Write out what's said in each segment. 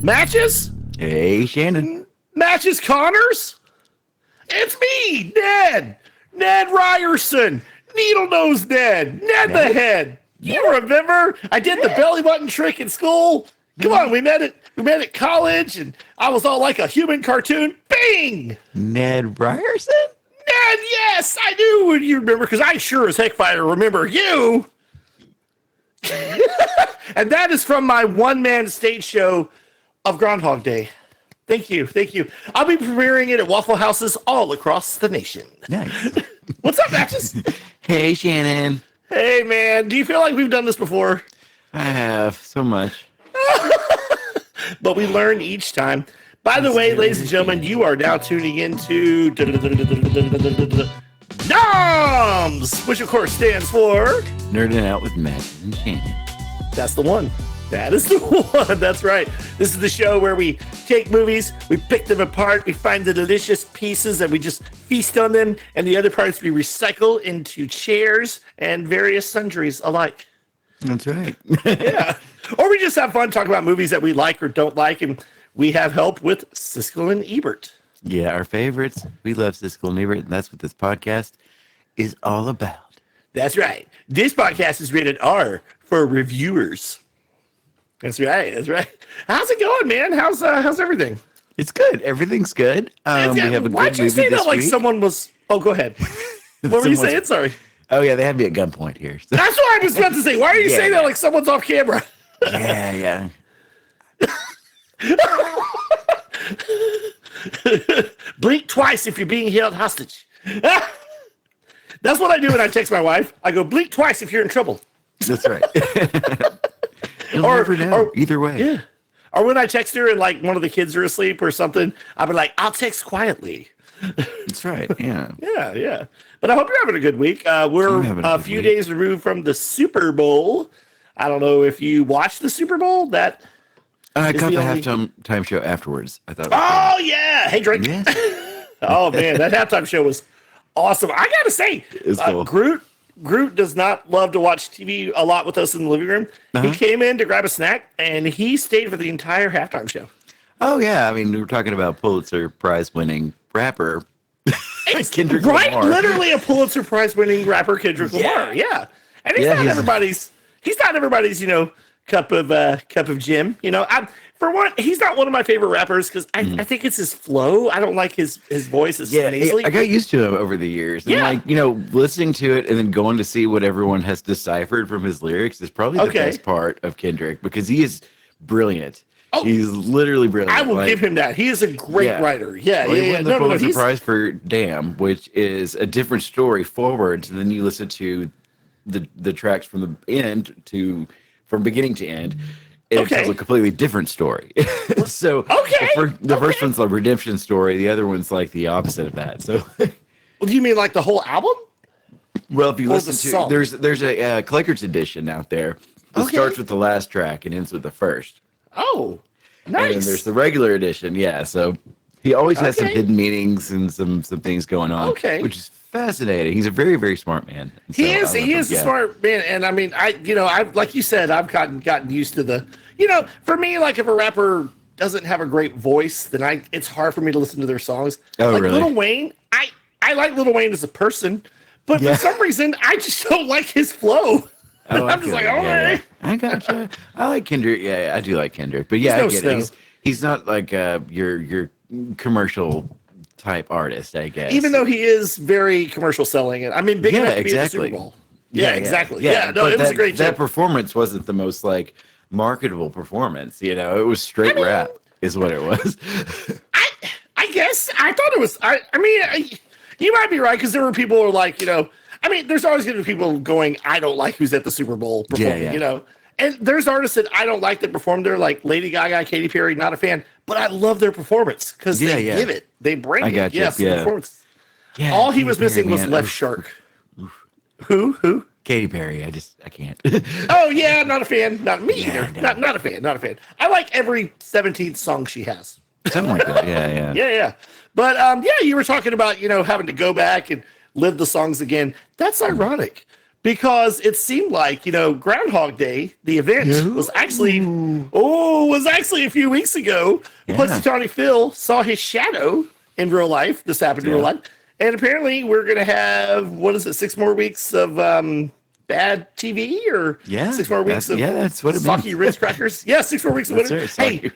Matches? Hey, Shannon. Matches Connors? It's me, Ned. Ned Ryerson. Needle Nose Ned. Ned the Head. You remember? I did the belly button trick in school. Come on, we met at college, and I was all like a human cartoon. Bing! Ned Ryerson? Ned, yes, I knew you remember, because I sure as heck fire remember you. And that is from my one-man stage show of Groundhog Day. Thank you. I'll be premiering it at Waffle Houses all across the nation. Nice. What's up, Matches? Hey, Shannon. Hey, man. Do you feel like we've done this before? I have so much. But we learn each time. By the way, ladies and gentlemen, you are now tuning into NOMS, which of course stands for Nerding Out with Matt and Shannon. That's the one. That is the one. That's right. This is the show where we take movies, we pick them apart, we find the delicious pieces, and we just feast on them, and the other parts we recycle into chairs and various sundries alike. That's right. Yeah. Or we just have fun talking about movies that we like or don't like, and we have help with Siskel and Ebert. Yeah, our favorites. We love Siskel and Ebert, and that's what this podcast is all about. That's right. This podcast is rated R for reviewers. That's right. How's it going, man? How's everything? It's good. Everything's good. We have a good why'd you say that like week. someone was... Oh, go ahead. What were you saying? Sorry. Oh, yeah, they had me at gunpoint here. So. That's what I was about to say. Why are you saying that like someone's off camera? Yeah. Blink twice if you're being held hostage. That's what I do when I text my wife. I go, blink twice if you're in trouble. That's right. You'll never know. Either way. Yeah. Or when I text her and like one of the kids are asleep or something, I'll be like, I'll text quietly. That's right. Yeah. Yeah. But I hope you're having a good week. We're a few days removed from the Super Bowl. I don't know if you watched the Super Bowl. I caught the halftime show afterwards. I thought. Oh yeah. Hey, Drake. Yeah. Oh man, that halftime show was awesome. I gotta say, cool. Groot does not love to watch TV a lot with us in the living room. He came in to grab a snack, and he stayed for the entire halftime show. Oh, yeah. I mean, we were talking about Pulitzer Prize-winning rapper Kendrick Lamar. Literally a Pulitzer Prize-winning rapper, Kendrick Lamar. Yeah. And he's not everybody's, cup of Jim. For one, he's not one of my favorite rappers because I think it's his flow. I don't like his voice. It's nasally. I got used to him over the years. And listening to it and then going to see what everyone has deciphered from his lyrics is probably the best part of Kendrick because he is brilliant. Oh, he's literally brilliant. I will give him that. He is a great writer. Yeah. He won the Pulitzer Prize for Damn, which is a different story forwards than you listen to the tracks from the end from beginning to end. It tells a completely different story. So the first one's a redemption story. The other one's like the opposite of that. So, well, do you mean like the whole album? Well, if you listen to there's a collector's edition out there that starts with the last track and ends with the first. Oh, nice. And then there's the regular edition. Yeah. So he always has some hidden meanings and some things going on. Okay. Which is fascinating. He's a very, very smart man. He is a smart man. And I mean, I've like you said, I've gotten used to the, for me, like if a rapper doesn't have a great voice, then it's hard for me to listen to their songs. Oh, like really? Lil Wayne, I like Lil Wayne as a person, but for some reason, I just don't like his flow. I'm just like, okay. I gotcha. I like Kendrick. Yeah, I do like Kendrick. But yeah, I get it. He's not like your commercial type artist, I guess. Even though he is very commercial selling it. I mean, big enough to be at the Super Bowl. Yeah, exactly. Yeah, no, it was a great show. That performance wasn't the most like marketable performance. It was straight rap is what it was. I guess I thought it was. I mean, you might be right because there were people who were like, I mean, there's always going to be people going, I don't like who's at the Super Bowl performing, And there's artists that I don't like that perform there, like Lady Gaga, Katy Perry, not a fan, but I love their performance because they give it. They bring it. Got you. Yes, the performance. Yeah, all he was missing was Left Shark. Who? Katy Perry. I can't. Oh, yeah, not a fan. Not me either. No. Not a fan. I like every 17th song she has. Something like that. Yeah. Yeah. But, you were talking about, having to go back and live the songs again. That's ironic because it seemed like, Groundhog Day, the event was actually a few weeks ago. Yeah. Punxsutawney Phil saw his shadow in real life. This happened in real life. And apparently we're going to have, 6 more weeks of bad TV or 6 more weeks of that's what it soggy Ritz crackers. 6 more weeks of winter. Hey,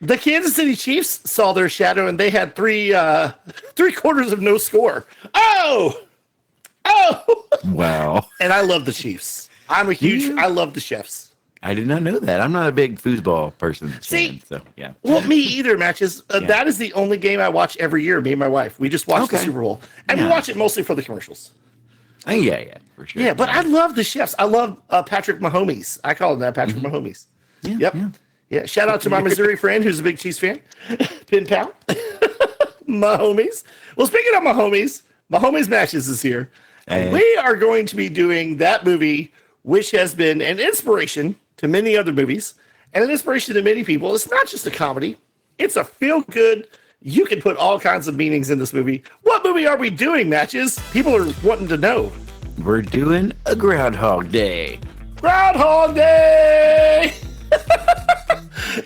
the Kansas City Chiefs saw their shadow and they had three quarters of no score. Oh! Wow. And I love the Chiefs. I love the Chefs. I did not know that. I'm not a big foosball person. See, so yeah. Well, me either, Matches. That is the only game I watch every year, me and my wife. We just watch the Super Bowl. And we watch it mostly for the commercials. Yeah, for sure. Yeah, but I love the Chefs. I love Patrick Mahomes. I call him that, Patrick Mahomes. Yeah. Shout out to my Missouri friend who's a big Chiefs fan. Pin pal. Mahomes. Well, speaking of Mahomes Matches is here. And we are going to be doing that movie, which has been an inspiration to many other movies and an inspiration to many people. It's not just a comedy. It's a feel-good. You can put all kinds of meanings in this movie. What movie are we doing, Matches? People are wanting to know. We're doing a Groundhog Day. Groundhog Day!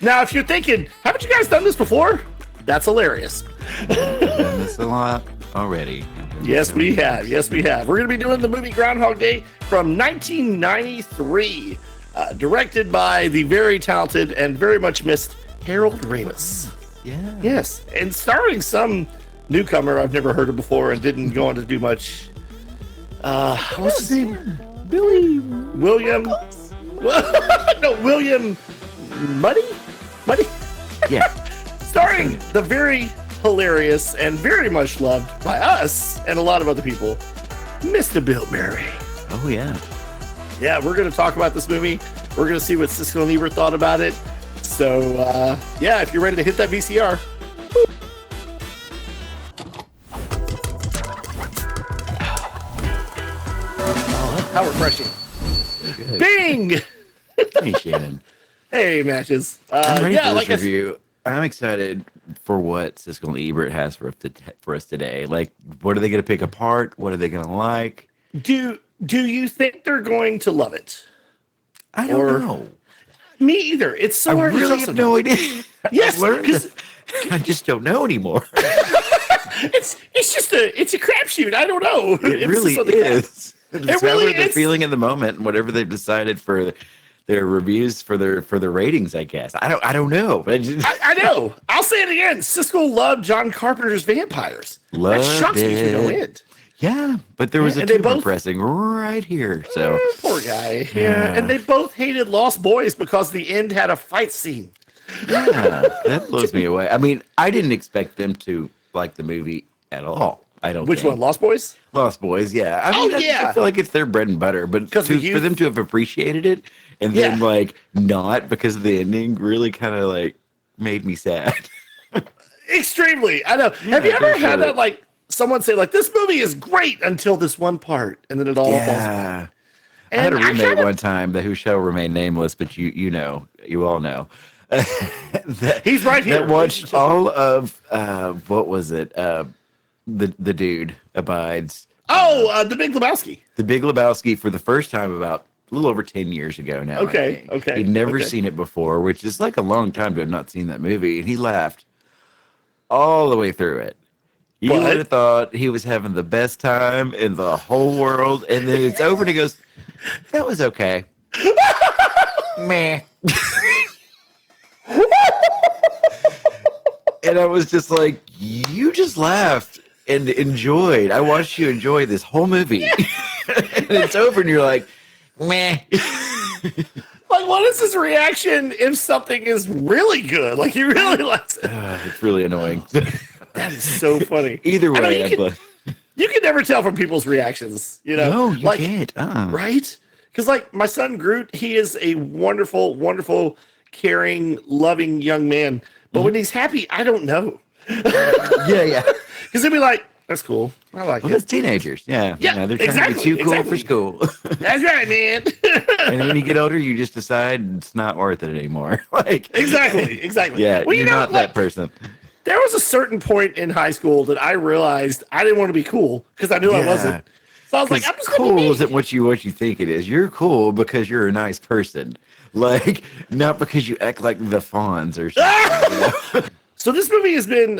Now, if you're thinking, haven't you guys done this before? That's hilarious. We've done this a lot already. Yes, we have. We're going to be doing the movie Groundhog Day from 1993, directed by the very talented and very much missed Harold Ramis. Yeah. Yes, and starring some newcomer I've never heard of before and didn't go on to do much. What's his name? William Muddy? Yeah. Starring the very hilarious and very much loved by us and a lot of other people, Mr. Bill Murray. Oh, yeah. Yeah, we're going to talk about this movie. We're going to see what Siskel Ebert thought about it. So, if you're ready to hit that VCR. Oh, how refreshing. Good. Bing! Hey, Shannon. Hey, Matches. I'm ready for this review. I'm excited for what Siskel Ebert has for us today. Like, what are they going to pick apart? What are they going to like? Do you think they're going to love it? I don't know. Me either. It's so hard to really have no idea. Yes, because I just don't know anymore. it's a crapshoot. I don't know. It really is. It really they're is. feeling in the moment, and whatever they've decided for their reviews for their ratings, I guess. I don't know. I know. I'll say it again. Siskel loved John Carpenter's vampires. That shocks me to no end. Yeah, but there was a tumor pressing right here. So poor guy. Yeah, and they both hated Lost Boys because the end had a fight scene. Yeah, that blows me away. I mean, I didn't expect them to like the movie at all. I don't. Which one? Lost Boys? Lost Boys. Yeah. I feel like it's their bread and butter, but for them to have appreciated it and then like not because of the ending really kind of like made me sad. Extremely. I know. Yeah, have you ever had that like? Someone say like this movie is great until this one part, and then it all falls apart. I had a roommate one time who shall remain nameless, but you all know. He's right here. That watched all of what was it? The dude abides. The Big Lebowski. The Big Lebowski for the first time about a little over 10 years ago now. Okay. He'd never seen it before, which is like a long time to have not seen that movie, and he laughed all the way through it. You would have thought he was having the best time in the whole world, and then it's over and he goes, that was okay. Meh. And I was just like, you just laughed and enjoyed. I watched you enjoy this whole movie. And it's over and you're like, meh. Like, what is his reaction if something is really good? Like, he really likes it. It's really annoying. That is so funny. Either way, you can never tell from people's reactions, No, you can't. Right? Because, like, my son Groot, he is a wonderful, wonderful, caring, loving young man. But when he's happy, I don't know. Yeah. Because he'll be like, that's cool. I like it. It's teenagers. Yeah. They're trying to be too cool for school. That's right, man. And then when you get older, you just decide it's not worth it anymore. Exactly. Yeah, well, you're not that person. There was a certain point in high school that I realized I didn't want to be cool because I knew I wasn't. So I was like, I'm just gonna cool be me. isn't what you think it is. You're cool because you're a nice person. Like, not because you act like the Fonz or something. So this movie has been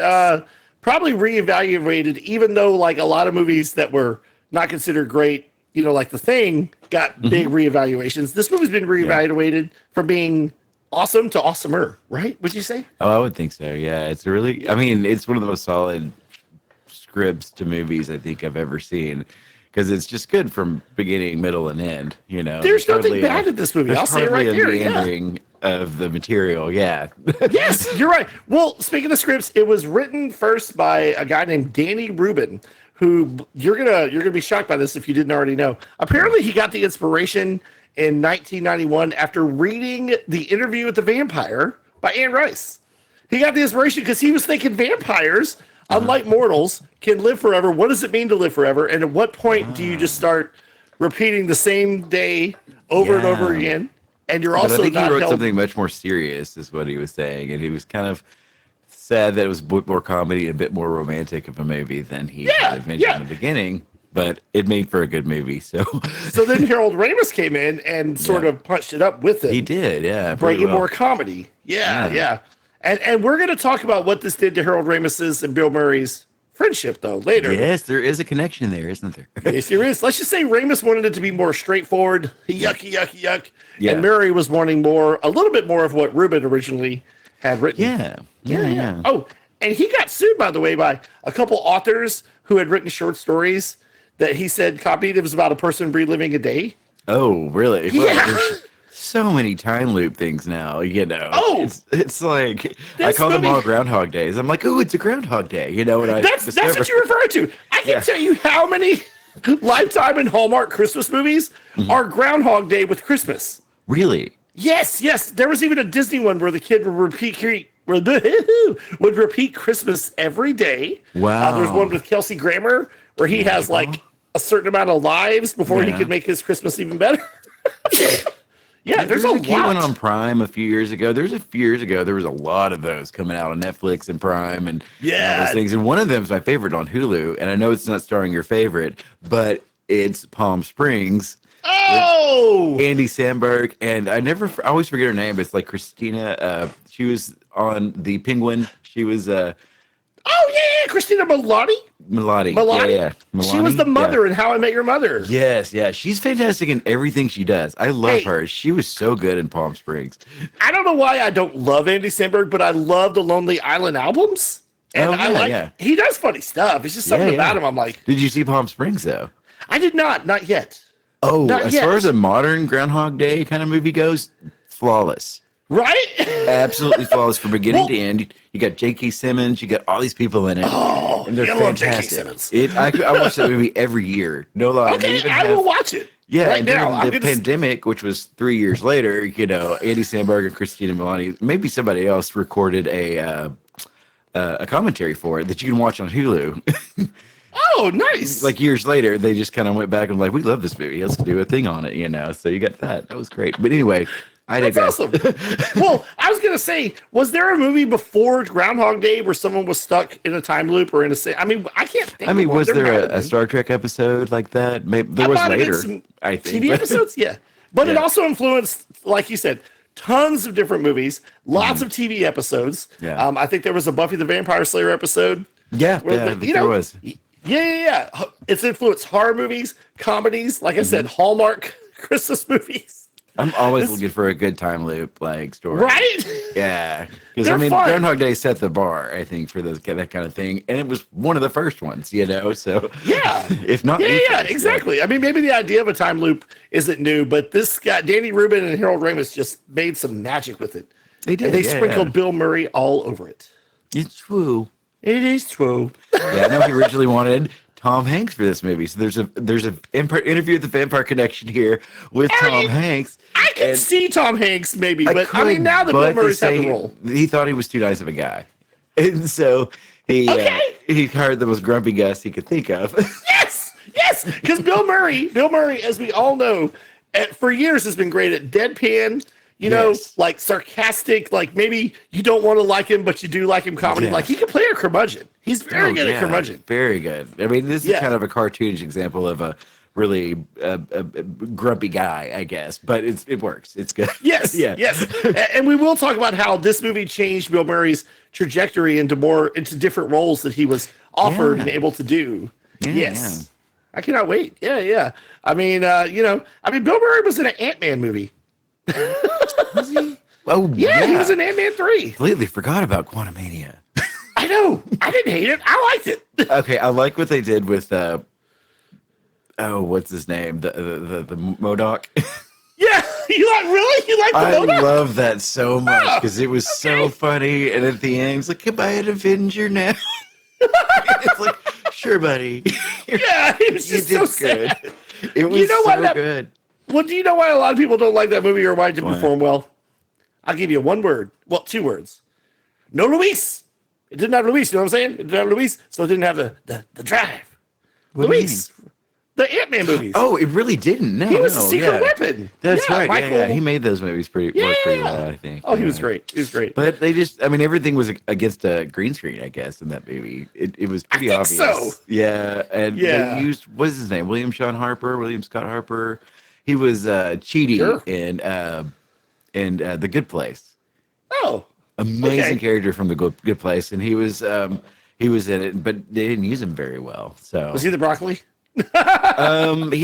probably reevaluated, even though like a lot of movies that were not considered great, like The Thing got big reevaluations. This movie's been reevaluated from being awesome to awesomer, right? Would you say? Oh, I would think so. Yeah, it's it's one of the most solid scripts to movies I think I've ever seen. Because it's just good from beginning, middle, and end. There's nothing bad in this movie. I'll say it right there. Meandering of the material. Yeah. Yes, you're right. Well, speaking of scripts, it was written first by a guy named Danny Rubin, who you're gonna be shocked by this if you didn't already know. Apparently, he got the inspiration in 1991 after reading The Interview with the Vampire by Anne Rice. He got the inspiration because he was thinking vampires, unlike mortals, can live forever. What does it mean to live forever? And at what point do you just start repeating the same day over and over again? And you're also I think not he wrote held... something much more serious, is what he was saying, and he was kind of sad that it was a bit more comedy, a bit more romantic of a movie than he had mentioned in the beginning. But it made for a good movie. So then Harold Ramis came in and sort of punched it up with it. He did, yeah, bringing more comedy. Yeah. And we're going to talk about what this did to Harold Ramis's and Bill Murray's friendship, though, later. Yes, there is a connection there, isn't there? Yes, there is. Let's just say Ramis wanted it to be more straightforward, yuck. Yeah. And Murray was wanting a little bit more of what Rubin originally had written. Yeah. Oh, and he got sued, by the way, by a couple authors who had written short stories that he said copied. It was about a person reliving a day. Oh, really? Yeah. Well, there's so many time loop things now, Oh, it's like I call them all Groundhog Days. I'm like, oh, it's a Groundhog Day, and that's what you refer to. I can tell you how many Lifetime and Hallmark Christmas movies are Groundhog Day with Christmas. Really? Yes. There was even a Disney one where the kid would repeat Christmas every day. Wow. There's one with Kelsey Grammer where he has like a certain amount of lives before he could make his Christmas even better. Yeah, there's a lot. One on Prime a few years ago. There was a lot of those coming out on Netflix and Prime and all those things. And one of them is my favorite on Hulu. And I know it's not starring your favorite, but it's Palm Springs. Oh, Andy Samberg, and I always forget her name, but it's like Christina. She was on The Penguin. She was Christina Milioti. Yeah. Milioti. She was the mother in How I Met Your Mother. Yes. She's fantastic in everything she does. I love her. She was so good in Palm Springs. I don't know why I don't love Andy Samberg, but I love the Lonely Island albums. And he does funny stuff. It's just something about him. I'm like, did you see Palm Springs though? I did not yet. Oh, as far as a modern Groundhog Day kind of movie goes, flawless. Right? Absolutely flawless from beginning to end. You got J.K. Simmons. You got all these people in it. Oh, and they're fantastic. I watch that movie every year. No lie. Okay, I will watch it. Yeah, right and now. The pandemic, which was 3 years later, Andy Samberg and Christina Milioti, maybe somebody else recorded a commentary for it that you can watch on Hulu. Oh, nice. Like years later, they just kind of went back and like, we love this movie. Let's do a thing on it, So you got that. That was great. But anyway, that's awesome. Well, I was going to say, was there a movie before Groundhog Day where someone was stuck in a time loop or in a... I mean, I can't think of was there a Star Trek episode like that? Maybe there was later, I think. TV episodes? Yeah. But it also influenced, like you said, tons of different movies, lots of TV episodes. Yeah. I think there was a Buffy the Vampire Slayer episode. Yeah, there was. Yeah. It's influenced horror movies, comedies, like I said, Hallmark Christmas movies. I'm always looking for a good time loop like story. Right? Yeah. Because fun. Groundhog Day set the bar, I think, for that kind of thing. And it was one of the first ones, So yeah. If not exactly. I mean, maybe the idea of a time loop isn't new, but this guy, Danny Rubin and Harold Ramis, just made some magic with it. They did. And they sprinkled Bill Murray all over it. It's true. It is true. Yeah, I know he originally wanted Tom Hanks for this movie. So there's a interview with the Vampire Connection here with Tom Hanks. I can see Tom Hanks maybe, but now that Bill Murray's had the role. He thought he was too nice of a guy. And so he hired the most grumpy guest he could think of. Yes, because Bill Murray, as we all know, for years has been great at deadpan, like sarcastic, like maybe you don't want to like him, but you do like him comedy. Like he can play a curmudgeon. He's very good at curmudgeon. Very good. I mean, this is kind of a cartoonish example of a really grumpy guy, I guess. But it works. It's good. Yes, Yeah. yes. And we will talk about how this movie changed Bill Murray's trajectory into different roles that he was offered and able to do. Yes. I cannot wait. Yeah. I mean, Bill Murray was in an Ant-Man movie. Was he? Oh, yeah, he was in Ant-Man 3. Completely forgot about Quantumania. I know. I didn't hate it. I liked it. Okay, I like what they did with what's his name? The MODOK. Yeah, you like the MODOK? I love that so much because it was so funny, and at the end, it's like, "Am I an Avenger now?" It's like, "Sure, buddy." Yeah, it was just so sad. It was so good. Well, do you know why a lot of people don't like that movie or why it didn't perform well? I'll give you one word. Well, 2 words. No Luis. It didn't have Luis. You know what I'm saying? It didn't have Luis, so it didn't have the drive. Luis. The Ant-Man movies. Oh, it really didn't. No, he was a secret weapon. That's right. Yeah. He made those movies pretty well, I think. Oh, he was great. He was great. But they just, I mean, everything was against a green screen, I guess, in that movie. It was pretty obvious. So. Yeah. And they used, what's his name? William Scott Harper. He was Chidi in The Good Place. Oh. Amazing character from The Good Place. And he was in it, but they didn't use him very well. So was he the broccoli? He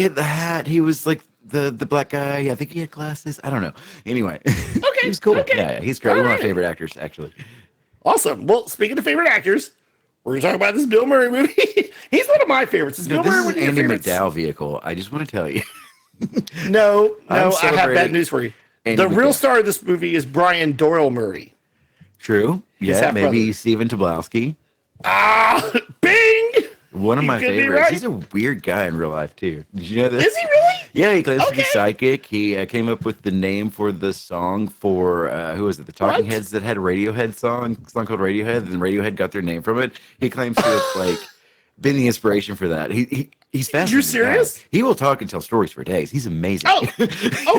had the hat. He was like the black guy. I think he had glasses. I don't know. Anyway, he was cool. Yeah, he's great. One of my favorite actors, actually. Awesome. Well, speaking of favorite actors, we're gonna talk about this Bill Murray movie. He's one of my favorites. Is Bill Murray one of your favorites? Andy McDowell vehicle. I just want to tell you. No, I have bad news for you. Andy the real McDowell. Star of this movie is Brian Doyle Murray. True. Yeah, maybe Stephen Tobolowsky. Bing! One of my favorites. Right. He's a weird guy in real life, too. Did you know this? Is he really? Yeah, he claims to be psychic. He came up with the name for the song for, who was it? The Talking Heads that had a Radiohead song called Radiohead, and Radiohead got their name from it. He claims to have, been the inspiration for that. He's fascinating. You're serious? He will talk and tell stories for days. He's amazing. Oh,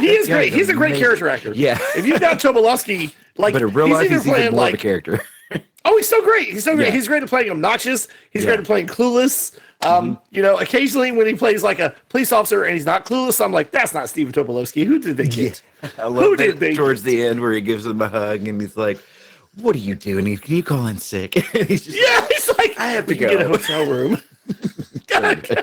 he is great. He's a great character actor. Yeah. If you've got Tobolowsky, but in real life, he's even more of a character. Oh, he's so great. He's so great. Yeah. He's great at playing obnoxious. He's great at playing clueless. Occasionally when he plays like a police officer and he's not clueless, I'm like, that's not Stephen Tobolowsky. Who did they get? I love that towards the end where he gives him a hug and he's like, "What are you doing? Can you call in sick?" And he's just he's like, "I have to go. Get a hotel room." Gotta go.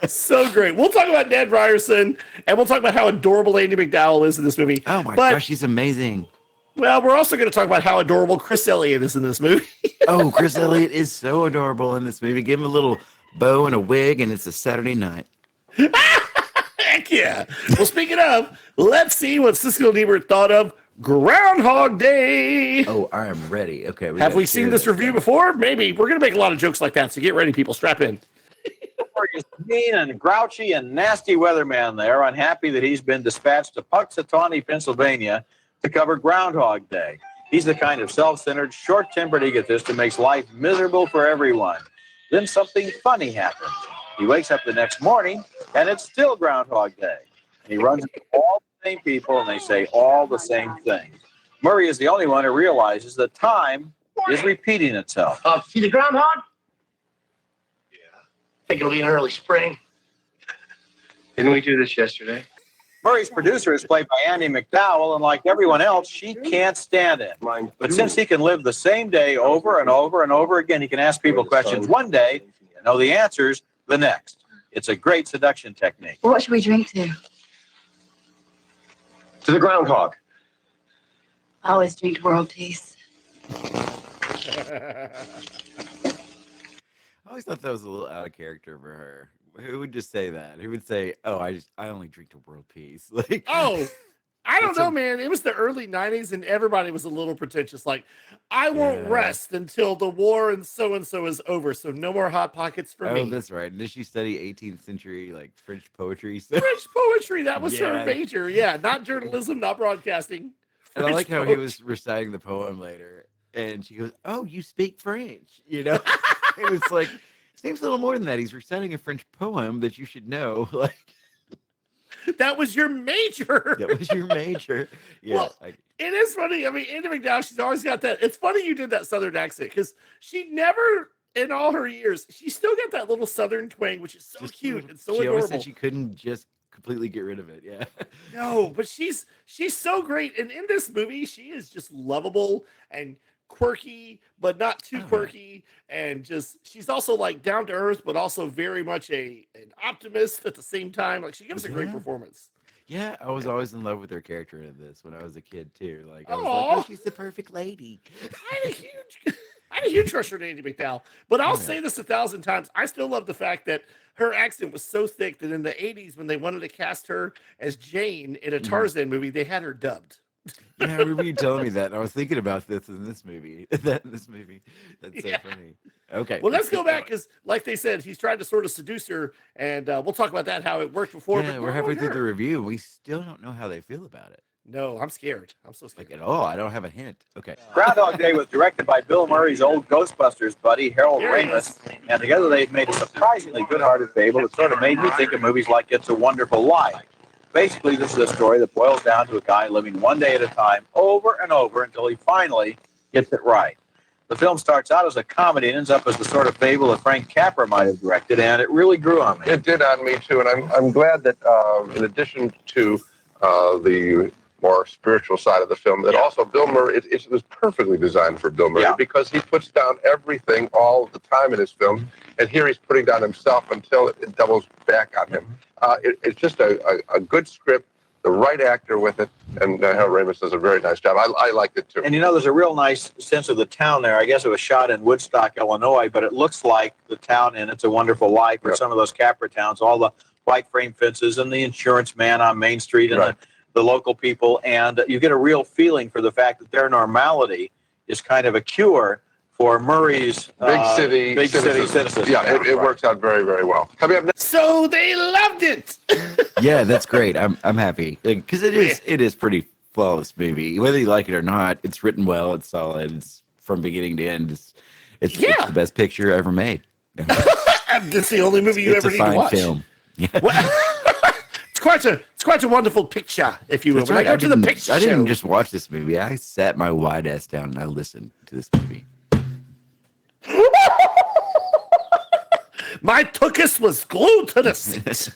So great. We'll talk about Ned Ryerson and we'll talk about how adorable Andy McDowell is in this movie. Oh my gosh, he's amazing. Well, we're also going to talk about how adorable Chris Elliott is in this movie. Oh, Chris Elliott is so adorable in this movie. Give him a little bow and a wig, and it's a Saturday night. Heck yeah. Well, speaking of, let's see what Siskel Ebert thought of Groundhog Day. Oh, I am ready. Okay. Have we seen this review before? Maybe. We're going to make a lot of jokes like that, so get ready, people. Strap in. Mean and grouchy and nasty weatherman there, unhappy that he's been dispatched to Puxatawney, Pennsylvania, to cover Groundhog Day. He's the kind of self-centered, short-tempered egotist who makes life miserable for everyone. Then something funny happens. He wakes up the next morning, and it's still Groundhog Day. He runs into all the same people, and they say all the same things. Murray is the only one who realizes that time is repeating itself. See the groundhog? Yeah. Think it'll be an early spring. Didn't we do this yesterday? Murray's producer is played by Andy McDowell, and like everyone else, she can't stand it. But since he can live the same day over and over and over again, he can ask people questions one day and know the answers the next. It's a great seduction technique. Well, what should we drink to? To the groundhog. I always drink to world peace. I always thought that was a little out of character for her. Who would just say that? Who would say, "Oh, I only drink to world peace"? Like, oh, I don't know, man. It was the early 90s and everybody was a little pretentious. Like, I won't rest until the war and so is over. So no more Hot Pockets for me. Oh, that's right. Did she study 18th century French poetry? French poetry. That was her major. Yeah. Not journalism, not broadcasting. And I like how he was reciting the poem later. And she goes, "Oh, you speak French." You know, it was like, seems a little more than that. He's reciting a French poem that you should know. Like, that was your major. That was your major. Yeah. Well, it is funny. I mean, Andy McDowell, she's always got that. It's funny you did that Southern accent because she never in all her years, she's still got that little Southern twang, which is so Just cute and so she always adorable. said she couldn't just completely get rid of it. Yeah. No, but she's so great, and in this movie, she is just lovable and quirky, but not too quirky, and just she's also like down to earth, but also very much an optimist at the same time. Like she gives a great performance. Yeah, I was always in love with her character in this when I was a kid too. Like I was like, Aw. oh, she's the perfect lady. I had a huge crush on Andy McDowell, but I'll say this 1,000 times. I still love the fact that her accent was so thick that in the 80s, when they wanted to cast her as Jane in a Tarzan movie, they had her dubbed. Yeah, I remember you telling me that. And I was thinking about this in this movie. That's so funny. Okay. Well, let's go back because, like they said, he's trying to sort of seduce her, and we'll talk about that, how it worked before. Yeah, but we're halfway through the review. We still don't know how they feel about it. No, I'm scared. I'm so scared. Like at all. I don't have a hint. Okay. Groundhog Day was directed by Bill Murray's old Ghostbusters buddy, Harold There he Ramis, and together they've made a surprisingly good-hearted fable that sort of made me think of movies like It's a Wonderful Life. Basically, this is a story that boils down to a guy living one day at a time over and over until he finally gets it right. The film starts out as a comedy and ends up as the sort of fable that Frank Capra might have directed, and it really grew on me. It did on me, too, and I'm glad that in addition to the more spiritual side of the film, that also Bill Murray, it was perfectly designed for Bill Murray because he puts down everything all the time in his film, and here he's putting down himself until it doubles back on him. It's just a good script, the right actor with it, and Harold Ramis does a very nice job. I liked it, too. And, there's a real nice sense of the town there. I guess it was shot in Woodstock, Illinois, but it looks like the town in It's a Wonderful Life or some of those Capra towns, all the white frame fences and the insurance man on Main Street and the local people. And you get a real feeling for the fact that their normality is kind of a cure for Murray's big city citizens. Yeah, it works out very, very well. So they loved it. Yeah, that's great. I'm happy because it is pretty flawless movie. Whether you like it or not, it's written well. It's solid. It's from beginning to end. It's the best picture ever made. That's the only movie you ever need to watch. Film. Yeah. It's quite a wonderful picture, if you will. When I go to the picture I didn't show, just watch this movie. I sat my wide ass down and I listened to this movie. my tuchus was glued to the seat.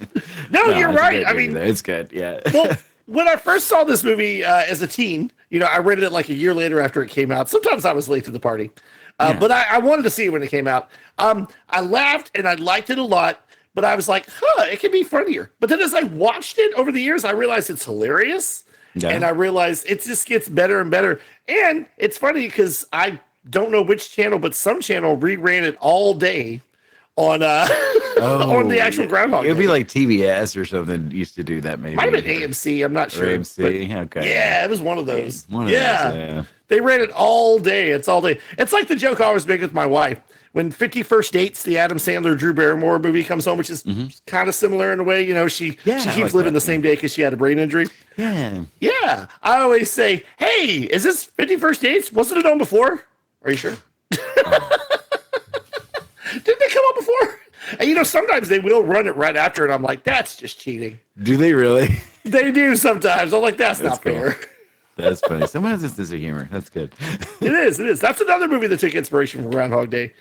No, you're right. I mean, it's good. Yeah. Well, when I first saw this movie as a teen, I rented it like a year later after it came out. Sometimes I was late to the party, but I wanted to see it when it came out. I laughed and I liked it a lot. But I was like, it can be funnier. But then as I watched it over the years, I realized it's hilarious. Yeah. And I realized it just gets better and better. And it's funny because I don't know which channel, but some channel reran it all day on on the actual Groundhog Day. It'd be like TBS or something used to do that maybe. Might have been AMC, I'm not sure. Or AMC, okay. Yeah, it was one of those. Those, They ran it all day. It's all day. It's like the joke I always make with my wife. When 50 First Dates, the Adam Sandler, Drew Barrymore movie comes home, which is kind of similar in a way, she keeps living the same day because she had a brain injury. Yeah. Yeah. I always say, hey, is this 50 First Dates? Wasn't it on before? Are you sure? Didn't they come on before? And sometimes they will run it right after, and I'm like, that's just cheating. Do they really? They do sometimes. I'm like, that's not cool. fair. That's funny. Sometimes it's sense of humor. That's good. It is. That's another movie that took inspiration from Groundhog Day.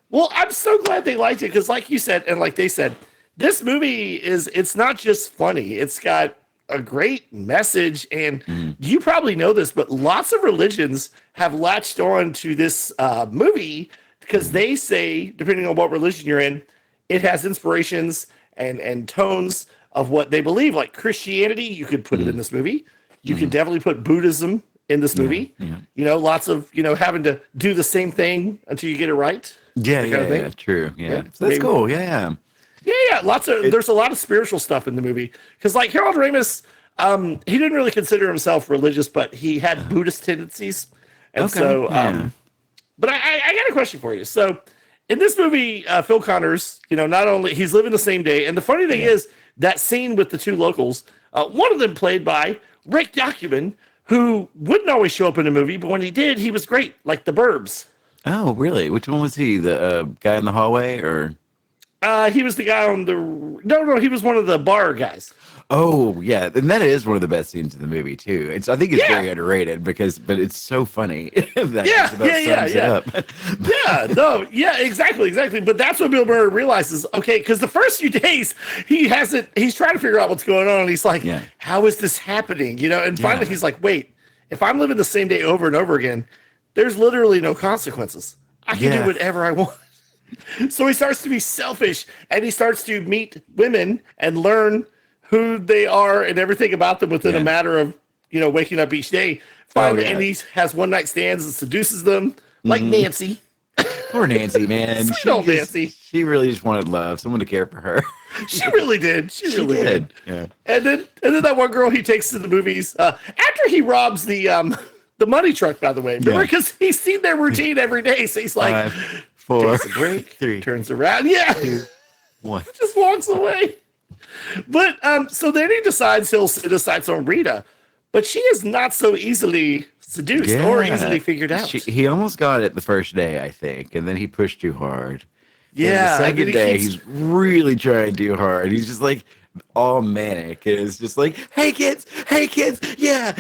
Well, I'm so glad they liked it because, like you said, and like they said, this movie it's not just funny. It's got a great message. And you probably know this, but lots of religions have latched on to this movie because they say, depending on what religion you're in, it has inspirations and tones of what they believe. Like Christianity, you could put it in this movie. You could definitely put Buddhism in this movie. Yeah. Lots of, having to do the same thing until you get it right. Yeah, true. Yeah. So that's cool. Yeah. There's a lot of spiritual stuff in the movie. Because like Harold Ramis, he didn't really consider himself religious, but he had Buddhist tendencies. And but I got a question for you. So in this movie, Phil Connors, not only he's living the same day. And the funny thing is that scene with the two locals, one of them played by Rick Document, who wouldn't always show up in a movie, but when he did, he was great, like The Burbs. Oh, really? Which one was he? The guy in the hallway, or? He was the guy on the. No, he was one of the bar guys. Oh yeah, and that is one of the best scenes in the movie too. I think it's very underrated but it's so funny. Exactly. But that's what Bill Murray realizes. Okay, because the first few days he's trying to figure out what's going on, and he's like, how is this happening? And finally he's like, wait, if I'm living the same day over and over again, there's literally no consequences. I can do whatever I want. So he starts to be selfish, and he starts to meet women and learn who they are and everything about them within a matter of, waking up each day. Finally, and he has one night stands and seduces them like Nancy. Poor Nancy, man. Sweet old Nancy. She really just wanted love, someone to care for her. She really did. She really did. Yeah. And then that one girl he takes to the movies after he robs the money truck, by the way. Remember, because he's seen their routine every day. So he's like, 5, 4, takes a break, 3, turns around. Yeah. 2, 1. Just walks away. But so then he decides he'll decide on Rita, but she is not so easily seduced or easily figured out. He almost got it the first day, I think, and then he pushed too hard. Yeah. And the second day, he's really trying too hard. He's just like all manic. And it's just like, hey kids, yeah.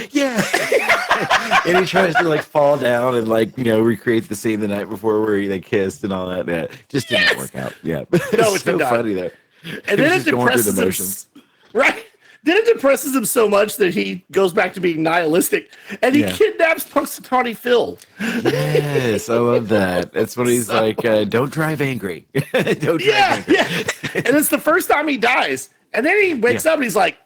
And he tries to like fall down and like, recreate the scene the night before where they kissed and all that. Yeah, just didn't work out. Yeah. No, it's so funny though. And then it depresses him. Right. Then it depresses him so much that he goes back to being nihilistic, and he kidnaps Punxsutawney Phil. Yes, I love that. That's when he's like, "Don't drive angry." Don't drive angry. Yeah. And it's the first time he dies, and then he wakes up and he's like,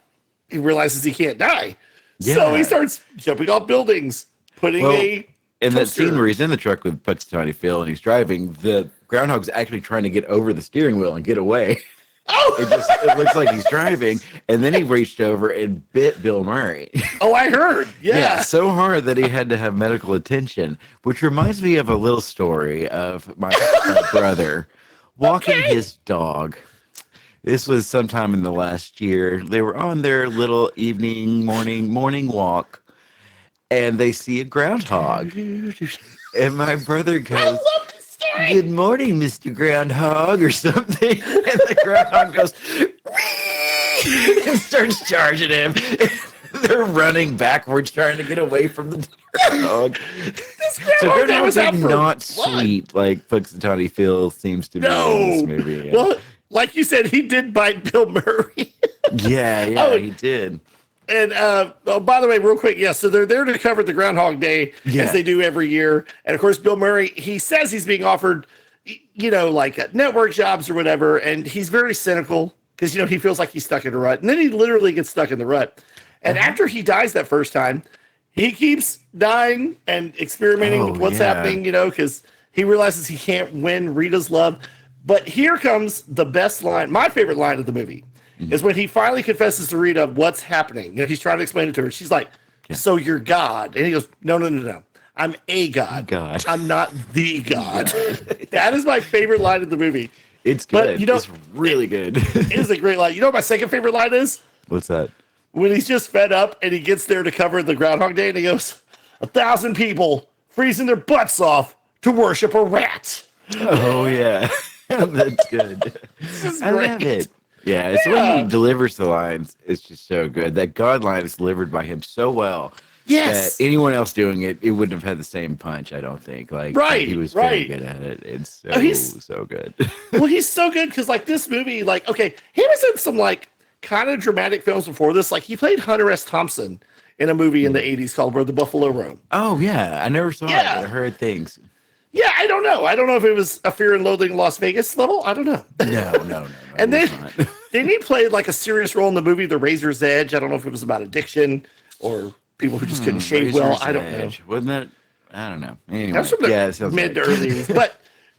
he realizes he can't die, so he starts jumping off buildings, putting in that scene where he's in the truck with Punxsutawney Phil and he's driving, the groundhog's actually trying to get over the steering wheel and get away. Oh, it looks like he's driving, and then he reached over and bit Bill Murray. Oh, I heard. Yeah, so hard that he had to have medical attention, which reminds me of a little story of my brother walking his dog. This was sometime in the last year. They were on their little morning walk, and they see a groundhog. And my brother goes, "Good morning, Mr. Groundhog," or something. And the groundhog goes and starts charging him. They're running backwards, trying to get away from the groundhog. So groundhogs are not sweet like Punxsutawney Phil seems to be in this movie. Yeah. Well, like you said, he did bite Bill Murray. He did. And by the way, real quick, so they're there to cover the Groundhog Day as they do every year. And of course, Bill Murray, he says he's being offered, like network jobs or whatever. And he's very cynical because, he feels like he's stuck in a rut. And then he literally gets stuck in the rut. And after he dies that first time, he keeps dying and experimenting with what's happening, because he realizes he can't win Rita's love. But here comes the best line, my favorite line of the movie. Is when he finally confesses to Rita what's happening. He's trying to explain it to her. She's like, "So you're God?" And he goes, "No. I'm a God. I'm not the God." That is my favorite line of the movie. It's good. But, it's really good. It is a great line. You know what my second favorite line is? What's that? When he's just fed up and he gets there to cover the Groundhog Day and he goes, 1,000 people freezing their butts off to worship a rat. Oh, yeah. That's good. I love it. Yeah, it's when he delivers the lines. It's just so good. That God line is delivered by him so well. Yes. That anyone else doing it, it wouldn't have had the same punch, I don't think. He was very good at it. It's so good. Well, he's so good because, this movie, he was in some, kind of dramatic films before this. He played Hunter S. Thompson in a movie in the 80s called Where the Buffalo Roam. Oh, yeah. I never saw it, but I heard things. Yeah, I don't know. I don't know if it was a Fear and Loathing in Las Vegas level. I don't know. No. And then he played a serious role in the movie The Razor's Edge. I don't know if it was about addiction or people who just couldn't shave well. I don't know. Wasn't that? I don't know. Anyway, that's from the mid to early.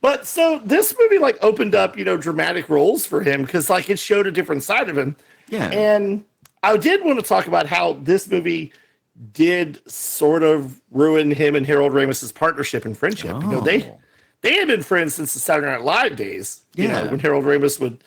But so this movie opened up dramatic roles for him because it showed a different side of him. Yeah. And I did want to talk about how this movie did sort of ruin him and Harold Ramis's partnership and friendship. They had been friends since the Saturday Night Live days. When Harold Ramis would,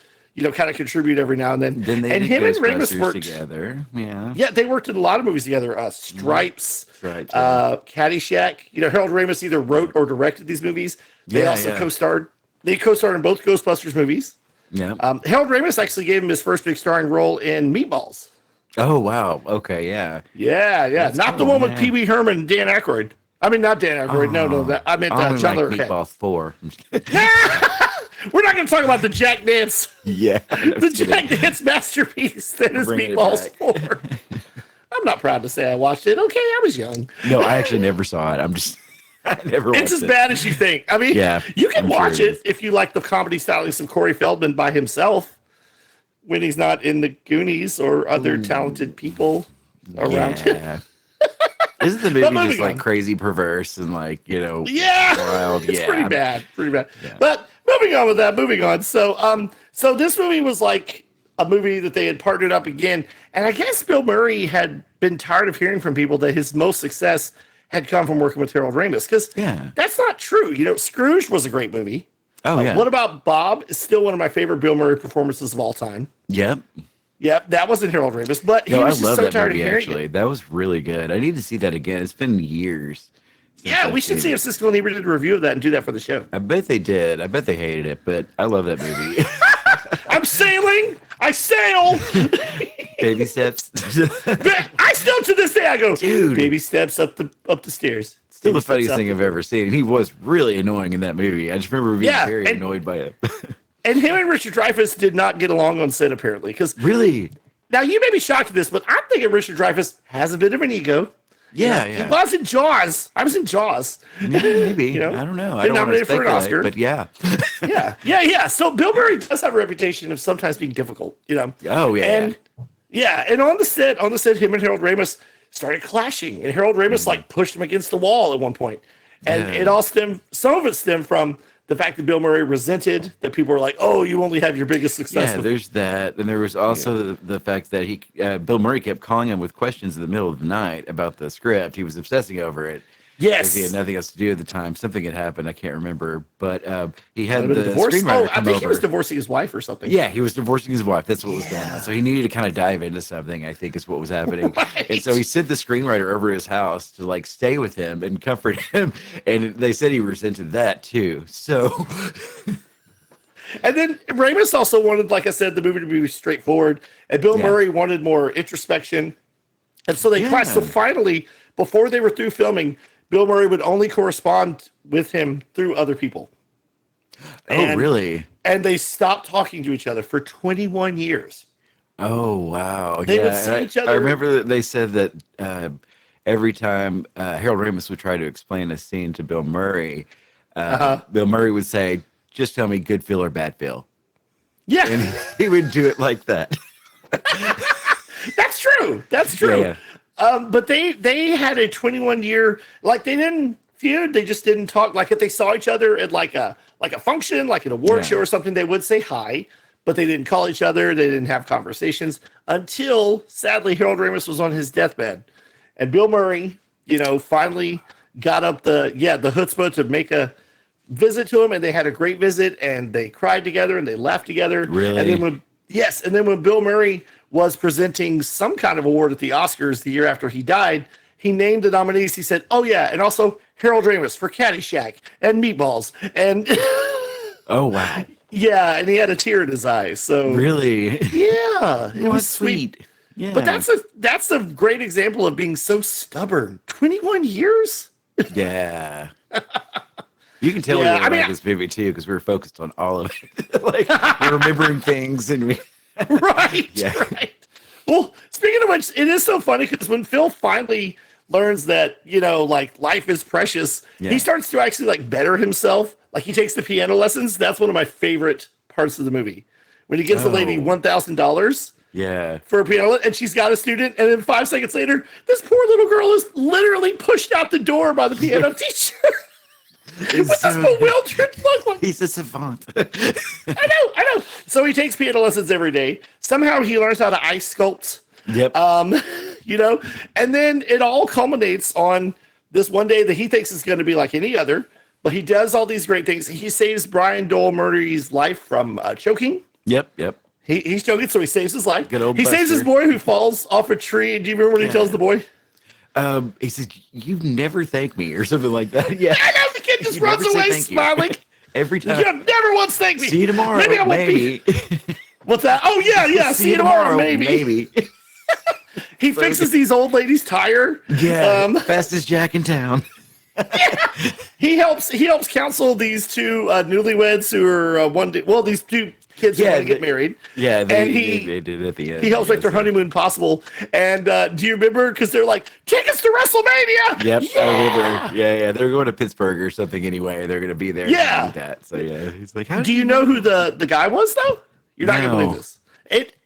kind of contribute every now and then. And him and Ramis worked together. Yeah. Yeah, they worked in a lot of movies together. Stripes, Caddyshack. Harold Ramis either wrote or directed these movies. They also co-starred. They co-starred in both Ghostbusters movies. Yeah. Harold Ramis actually gave him his first big starring role in Meatballs. Oh wow. Okay. Yeah. Yeah. That's Not the cool, one with man. Pee Wee Herman and Dan Aykroyd. I mean, not Dan Aykroyd. No. I meant I only John like Larroquette. Meatballs 4. We're not going to talk about the Jack Nance, Yeah. the Jack Nance masterpiece that is Bringing it Meatballs back. 4. I'm not proud to say I watched it. Okay, I was young. No, I actually never saw it. I never watched It's as it. bad as you think. I mean, Yeah, you can I'm sure watch it it if you like the comedy stylings of Corey Feldman by himself when he's not in the Goonies or other talented people around him. Yeah. Isn't the movie moving just like on. crazy perverse and like, Yeah, wild? it's Yeah. pretty bad. Yeah. But moving on with that. Moving on. So, so this movie was like a movie that they had partnered up again, and I guess Bill Murray had been tired of hearing from people that his most success had come from working with Harold Ramis, because that's not true. Scrooge was a great movie. Oh yeah. What About Bob is still one of my favorite Bill Murray performances of all time. Yep. Yep, that wasn't Harold Ramis, but he No, I was just love so that tired movie of hearing actually. it. That was really good. I need to see that again. It's been years. Yeah, we should see if Siskel and Ebert did a review of that and do that for the show. I bet they did. I bet they hated it, but I love that movie. I'm sailing. I sail. Baby steps. I still to this day I go, Dude. baby steps up the stairs. Still the funniest thing I've ever seen. He was really annoying in that movie. I just remember being very annoyed by it. And him and Richard Dreyfuss did not get along on set apparently. Because really? now you may be shocked at this, but I'm thinking Richard Dreyfuss has a bit of an ego. Yeah, He was in Jaws. I was in Jaws. Maybe. I don't know. I Been don't want to nominated for an speculate, Oscar. but yeah. Yeah. So Bill Murray does have a reputation of sometimes being difficult, Oh yeah. And on the set, him and Harold Ramis started clashing, and Harold Ramis like pushed him against the wall at one point, and some of it stemmed from the fact that Bill Murray resented that people were like, "Oh, you only have your biggest success." Yeah, there's that, and there was also the fact that Bill Murray kept calling him with questions in the middle of the night about the script. He was obsessing over it. Yes, he had nothing else to do at the time. Something had happened. I can't remember, but he had the divorce. screenwriter I come think over. he was divorcing his wife or something. Yeah, he was divorcing his wife. That's what was going on. So he needed to kind of dive into something, I think is what was happening. Right. And so he sent the screenwriter over to his house to like stay with him and comfort him. And they said he resented that too. So And then Ramis also wanted, like I said, the movie to be straightforward, and Bill Murray wanted more introspection. And so they tried. So finally, before they were through filming, Bill Murray would only correspond with him through other people. Oh, really? And they stopped talking to each other for 21 years. Oh, wow. They would see each other. I remember that they said that every time Harold Ramis would try to explain a scene to Bill Murray, Bill Murray would say, "Just tell me good feel or bad feel." Yeah. And he would do it like that. That's true. That's true. Yeah. But they had a 21-year, like they didn't feud. They just didn't talk. Like if they saw each other at like a function, like an award show or something, they would say hi, but they didn't call each other. They didn't have conversations until sadly Harold Ramis was on his deathbed, and Bill Murray, finally got up the chutzpah to make a visit to him, and they had a great visit, and they cried together and they laughed together. Really? And then when Bill Murray was presenting some kind of award at the Oscars the year after he died, he named the nominees. He said, "Oh yeah, and also Harold Ramis for Caddyshack and Meatballs." And oh wow. Yeah, and he had a tear in his eye. So really, yeah, it was sweet. Yeah, but that's a great example of being so stubborn. 21 years. Yeah. You can tell we like this movie too because we were focused on all of it, like we're remembering things and we. Right. Well, speaking of which, it is so funny because when Phil finally learns that like life is precious, he starts to actually like better himself. Like he takes the piano lessons. That's one of my favorite parts of the movie when he gives the lady $1,000. Yeah. For a piano, and she's got a student, and then 5 seconds later, this poor little girl is literally pushed out the door by the piano teacher. With this bewildered look, like he's a savant. I know. So he takes piano lessons every day. Somehow he learns how to ice sculpt. Yep. And then it all culminates on this one day that he thinks is going to be like any other, but he does all these great things. He saves Brian Doyle Murray's life from choking. Yep. He's choking, so he saves his life. Good old he saves his boy who falls off a tree. Do you remember what he tells the boy? He says, "You never thank me," or something like that. Yeah. I know, the kid just runs away smiling. Every time. You have never once thanked me. See you tomorrow. Maybe I won't be. What's that? Oh, yeah. See you tomorrow, maybe. He fixes these old ladies' tire. Yeah. Fastest Jack in town. He helps counsel these two newlyweds who are these two kids who want to get married. Yeah, they did it at the end. He helps make their honeymoon possible. And do you remember? Because they're like, take us to WrestleMania. Yep. Yeah. I remember. Yeah. They're going to Pittsburgh or something anyway. They're going to be there. Yeah. To do that. So yeah, he's like, do you know who the guy was though? You're not gonna believe this.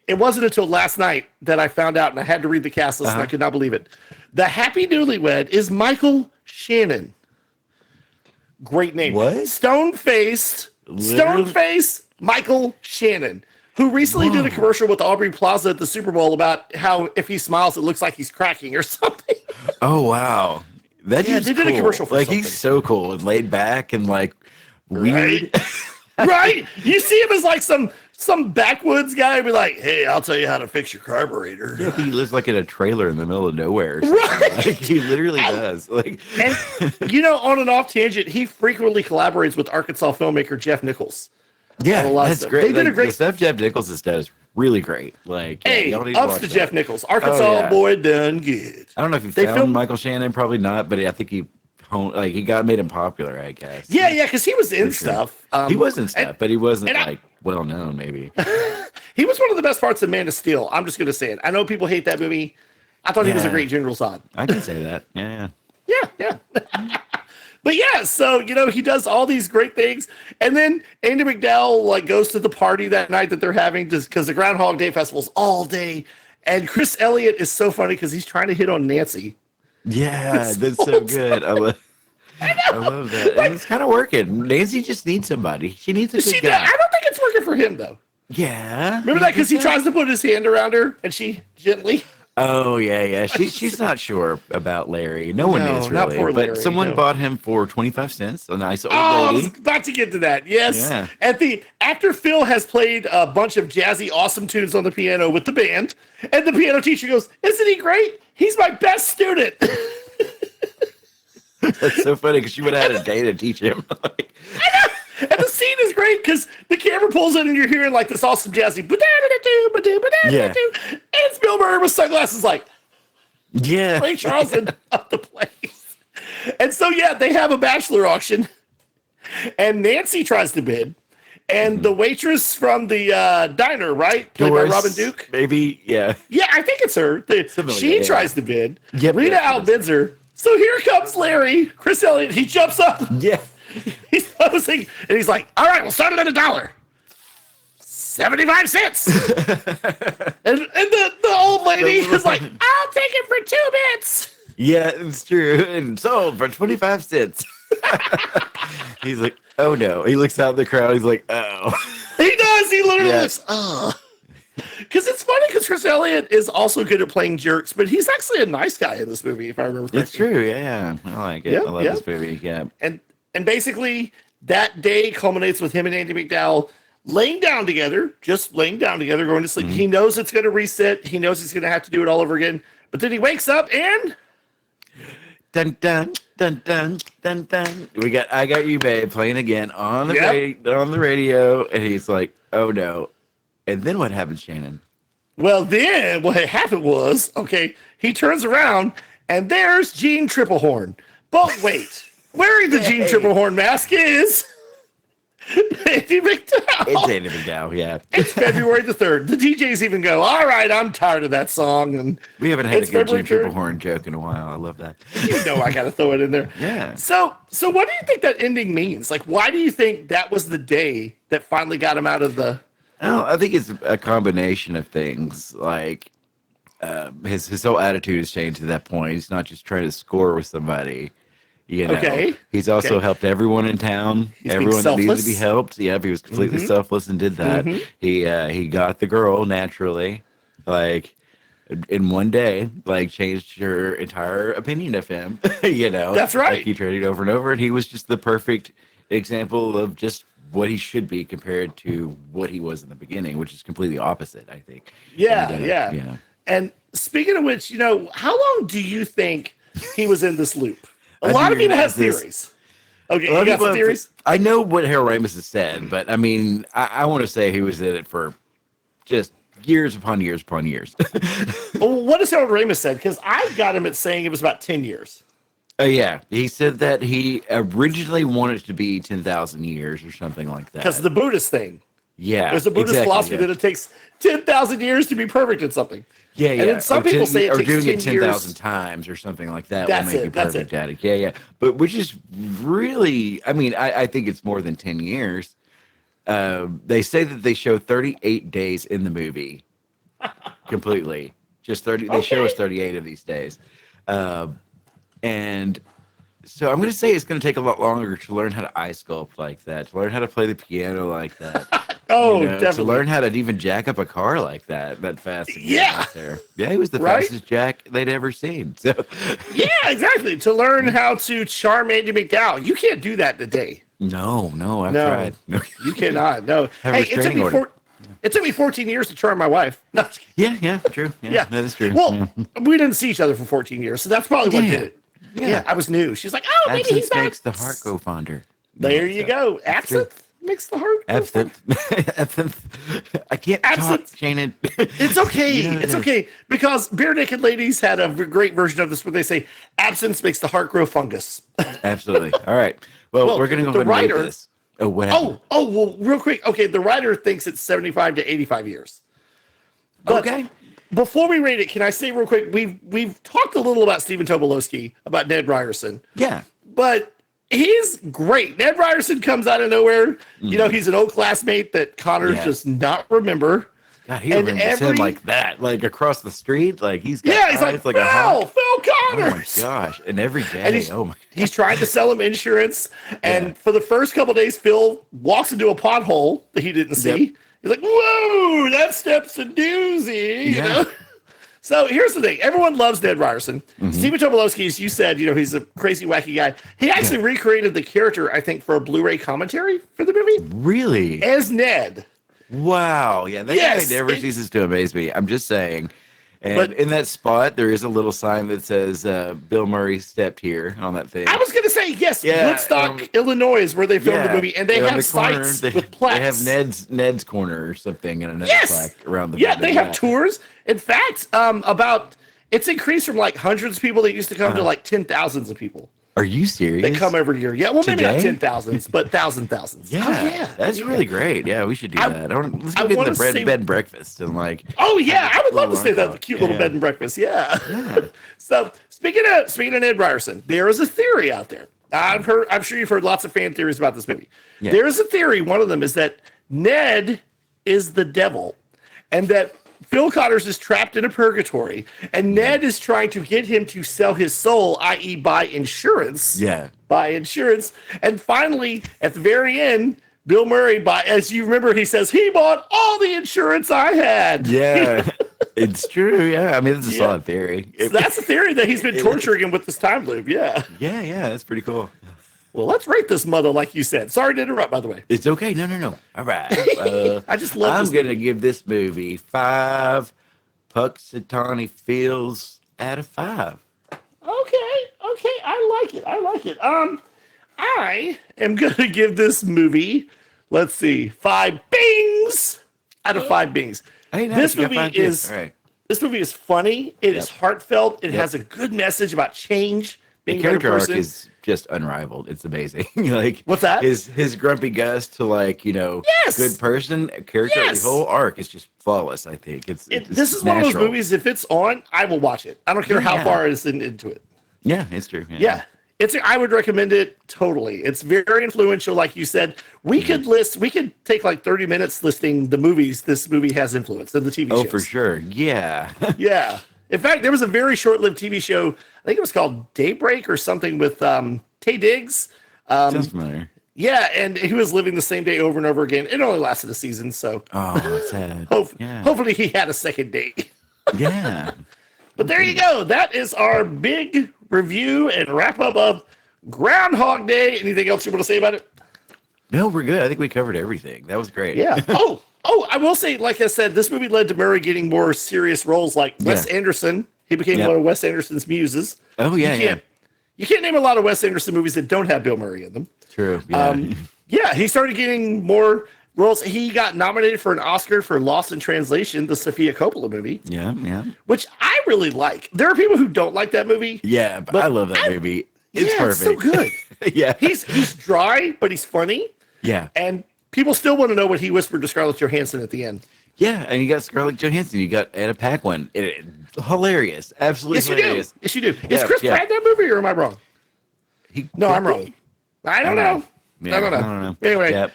It wasn't until last night that I found out, and I had to read the cast list, and I could not believe it. The happy newlywed is Michael Shannon. Great name. What? Stone-faced Michael Shannon, who recently did a commercial with Aubrey Plaza at the Super Bowl about how if he smiles, it looks like he's cracking or something. Oh wow, they did a commercial for something. He's so cool and laid back and like weird. Right? You see him as like some backwoods guy be like, hey, I'll tell you how to fix your carburetor. Yeah, he lives like in a trailer in the middle of nowhere. Right. Like, he literally does. Like, and on and off tangent, he frequently collaborates with Arkansas filmmaker Jeff Nichols. Yeah, that's great. They did a great the stuff Jeff Nichols has done is really great. Like, hey, y'all need ups to Jeff Nichols. Arkansas boy done good. I don't know if you found Michael Shannon, probably not, but I think he made him popular, I guess. Yeah, because he was in stuff. He was in stuff, but he wasn't well known, maybe. He was one of the best parts of Man of Steel. I'm just gonna say it. I know people hate that movie. I thought he was a great General Zod. I can say that. Yeah. Yeah. But yeah, so he does all these great things, and then Andy McDowell goes to the party that night that they're having, just because the Groundhog Day festival's all day, and Chris Elliott is so funny because he's trying to hit on Nancy. Yeah, that's so good. I love that. And it's kind of working. Nancy just needs somebody. She needs a good guy. I don't think it's working for him though. Yeah. Remember that because he tries to put his hand around her, and she gently. Oh yeah. She's not sure about Larry. No one is really. Not but someone bought him for 25 cents. A nice old lady. I was about to get to that. Yes. Yeah. After Phil has played a bunch of jazzy, awesome tunes on the piano with the band, and the piano teacher goes, "Isn't he great? He's my best student." That's so funny because she would have had a day to teach him. I know. And the scene is great because the camera pulls in and you're hearing this awesome jazzy. Yeah. And it's Bill Murray with sunglasses Ray Charles up the place. And so, they have a bachelor auction and Nancy tries to bid. And the waitress from the diner, right? Played by Robin Duke. Maybe, yeah. Yeah, I think it's her. She tries to bid. Yep, Rita outbids her. So here comes Larry, Chris Elliott. He jumps up. Yeah. He's posing, and he's like, all right, we'll start it at $1. 75 cents. and the old lady is like, I'll take it for 2 bits. Yeah, it's true. And sold for 25 cents. He's like, oh no. He looks out at the crowd. He's like, oh. He does. He literally looks, oh. Because it's funny because Chris Elliott is also good at playing jerks, but he's actually a nice guy in this movie, if I remember correctly. It's true, yeah. I like it. I love this movie, yeah. And basically, that day culminates with him and Andy McDowell laying down together, going to sleep. Mm-hmm. He knows it's going to reset. He knows he's going to have to do it all over again. But then he wakes up and... Dun, dun, dun, dun, dun, dun. I Got You, Babe playing again on the radio. And he's like, oh no. And then what happened, Shannon? Well, then what happened was, he turns around and there's Gene Triplehorn. But wait, wearing the Gene Triplehorn mask is Andy McDowell. It's Andy McDowell, yeah. It's February the 3rd. The DJs even go, all right, I'm tired of that song. And we haven't had a good Gene Triplehorn joke in a while. I love that. I got to throw it in there. Yeah. So what do you think that ending means? Why do you think that was the day that finally got him out of the... I think it's a combination of things. His whole attitude has changed to that point. He's not just trying to score with somebody. He's also helped everyone in town. Everyone that needs to be helped. Yeah, he was completely selfless and did that. Mm-hmm. He got the girl naturally, in one day, changed her entire opinion of him. That's right. He tried it over and over, and he was just the perfect example of just what he should be compared to what he was in the beginning, which is completely opposite, I think. Yeah. And speaking of which, how long do you think he was in this loop? A lot of people have theories. Okay, A lot you of got people some theories? I know what Harold Ramis has said, but I mean, I want to say he was in it for just years upon years upon years. Well, what has Harold Ramis said? Because I got him at saying it was about 10 years. Oh yeah, he said that he originally wanted it to be 10,000 years or something like that. Because the Buddhist thing. Yeah, There's a Buddhist philosophy that it takes 10,000 years to be perfect at something. Yeah, yeah. And then some people say it or takes doing 10 it 10,000 times or something like that That's will make it, you that's perfect it. at it. Yeah, yeah. But which is really, I mean, I think it's more than 10 years. They say that they show 38 days in the movie completely. Just 30. They show us 38 of these days. And so I'm going to say it's going to take a lot longer to learn how to ice sculpt like that, to learn how to play the piano like that. Oh, To definitely. learn how to even jack up a car like that fast. And get Yeah. out there. Yeah, he was the Right? fastest jack they'd ever seen. So Yeah, exactly. To learn how to charm Andy McDowell. You can't do that in a day. no, I've No. tried. No. You cannot. No. Have a Hey, restraining order. it took me 14 years to charm my wife. No, I'm just kidding. Yeah, true. Yeah, Yeah. that is true. Well, yeah. we didn't see each other for 14 years, so that's probably what Yeah. did it. Yeah, I was new. She's like, oh, maybe he's Absence back. makes the heart go fonder. There you go. That's true. Absinthe makes the heart go fonder. Absinthe. I can't Absinthe. talk, Shannon. It's okay. You know, It's there's- okay. Because Bare Naked Ladies had a great version of this where they say, absence makes the heart grow fungus. Absolutely. All right. Well, we're going to go the ahead and rate writer- this. Oh, what happened? Well, real quick. Okay, the writer thinks it's 75 to 85 years. But Okay. before we rate it, can I say real quick, we've talked a little about Stephen Tobolowsky, about Ned Ryerson, Yeah. but he's great. Ned Ryerson comes out of nowhere. You know, he's an old classmate that Connor Yeah. does not remember. God, he And remembers him like that, like across the street. Like he's got Yeah, he's eyes like, a hawk. Phil Oh my Connors. gosh. And every day. And he's- oh my. He's trying to sell him insurance. And Yeah. for the first couple of days, Phil walks into a pothole that he didn't see. Yep. He's like, whoa, that step's a doozy. You Yeah. know? So here's the thing. Everyone loves Ned Ryerson. Mm-hmm. Stephen Tobolowsky, as you said, you know, he's a crazy, wacky guy. He actually recreated the character, I think, for a Blu-ray commentary for the movie Really? as Ned. Wow. Yeah. That Yes, guy never it- ceases to amaze me. I'm just saying. And But- in that spot, there is a little sign that says Bill Murray stepped here on that thing. I was going to say, yes, Yeah, Woodstock, Illinois is where they filmed the movie. And they on have the corner, sites they, with plaques. They have Ned's corner or something and another Yes. plaque around the Yeah, building. they have tours. In fact, it's increased from like hundreds of people that used to come to like 10,000s of people Are you serious? that come every year. Yeah, well, maybe not Today? 10,000s, but thousands. Yeah, Oh, yeah. that's really great. Yeah, we should do I- that. Let's I go get wanna the bed say- and breakfast and like. Oh yeah, I would love to little stay that lunch cute hour. little Yeah. bed and breakfast. Yeah. Yeah. So speaking of Ned Ryerson, there is a theory out there. I'm sure you've heard lots of fan theories about this movie. Yeah. There is a theory. One of them is that Ned is the devil, and that Phil Connors is trapped in a purgatory, and Ned is trying to get him to sell his soul, i.e., buy insurance. Yeah. Buy insurance, and finally, at the very end, Bill Murray, as you remember, he says he bought all the insurance I had. Yeah, it's true. Yeah, I mean, it's a Yeah. solid theory. So that's the theory that he's been torturing him with this time loop. Yeah. Yeah, that's pretty cool. Well, let's rate this mother like you said. Sorry to interrupt, by the way. It's okay. No. All right. I just love I'm this gonna give this movie 5 Puxatawny Feels out of 5. Okay, I like it. I am gonna give this movie, let's see, 5 bings out of 5 bings. Hey, nice. This You got movie 5 too. is All right. This movie is funny. It is heartfelt. It Yep. has a good message about change, The being a better character arc person. is just unrivaled. It's amazing. Like What's that? His grumpy Gus to like Yes! good person character. Yes! The whole arc is just flawless. I think it's This is one of those natural. movies. If it's on, I will watch it. I don't care how Yeah. far it is into it. Yeah, it's true. Yeah. I would recommend it totally. It's very influential, like you said. We could take like 30 minutes listing the movies this movie has influenced and the TV Oh, shows. for sure. Yeah. Yeah. In fact, there was a very short-lived TV show. I think it was called Daybreak or something with Taye Diggs. Sounds familiar. Yeah, and he was living the same day over and over again. It only lasted a season, so Oh, that's sad. Yeah. hopefully he had a second date. Yeah. But there you go. That is our big review and wrap up of Groundhog Day. Anything else you want to say about it? No, we're good. I think we covered everything. That was great. Yeah. I will say, like I said, this movie led to Murray getting more serious roles like Wes Anderson. He became Yep. one of Wes Anderson's muses. Oh, yeah, You can't name a lot of Wes Anderson movies that don't have Bill Murray in them. True. Yeah. Yeah, he started getting more roles. He got nominated for an Oscar for Lost in Translation, the Sofia Coppola movie. Yeah. Which I really like. There are people who don't like that movie. Yeah, but I love that movie. It's perfect. It's so good. Yeah. He's dry, but he's funny. Yeah. And people still want to know what he whispered to Scarlett Johansson at the end. Yeah, and you got Scarlett Johansson, you got Anna Paquin. Hilarious. Absolutely hilarious. Yes, you do. Is Chris Pratt in that movie, or am I wrong? No, I'm wrong. I don't know. Yeah, I don't know. Anyway. Yep.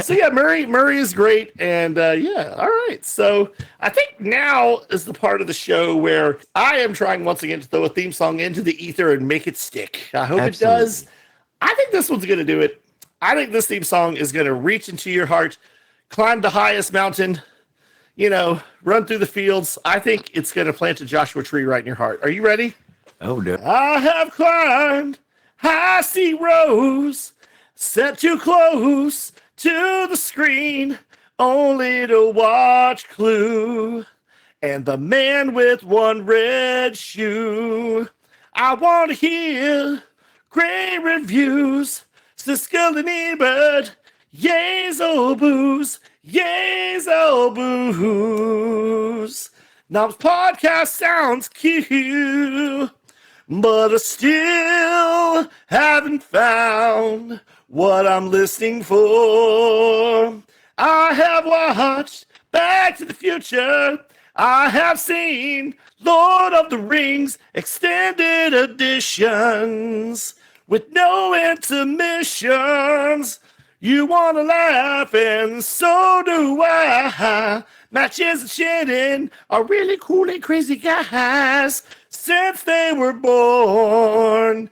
So yeah, Murray is great, and yeah, all right. So I think now is the part of the show where I am trying once again to throw a theme song into the ether and make it stick. I hope it does. I think this one's going to do it. I think this theme song is going to reach into your heart, climb the highest mountain, run through the fields. I think it's going to plant a Joshua tree right in your heart. Are you ready? Oh no! I have climbed high sea rows, set too close to the screen, only to watch Clue and the man with one red shoe. I want to hear great reviews, Siskel and Ebert, yays oh booze, yays oh booze. NOMS podcast sounds cute, but I still haven't found what I'm listening for. I have watched Back to the Future. I have seen Lord of the Rings extended editions with no intermissions. You want to laugh, and so do I. Matches and Shannon are really cool and crazy guys since they were born.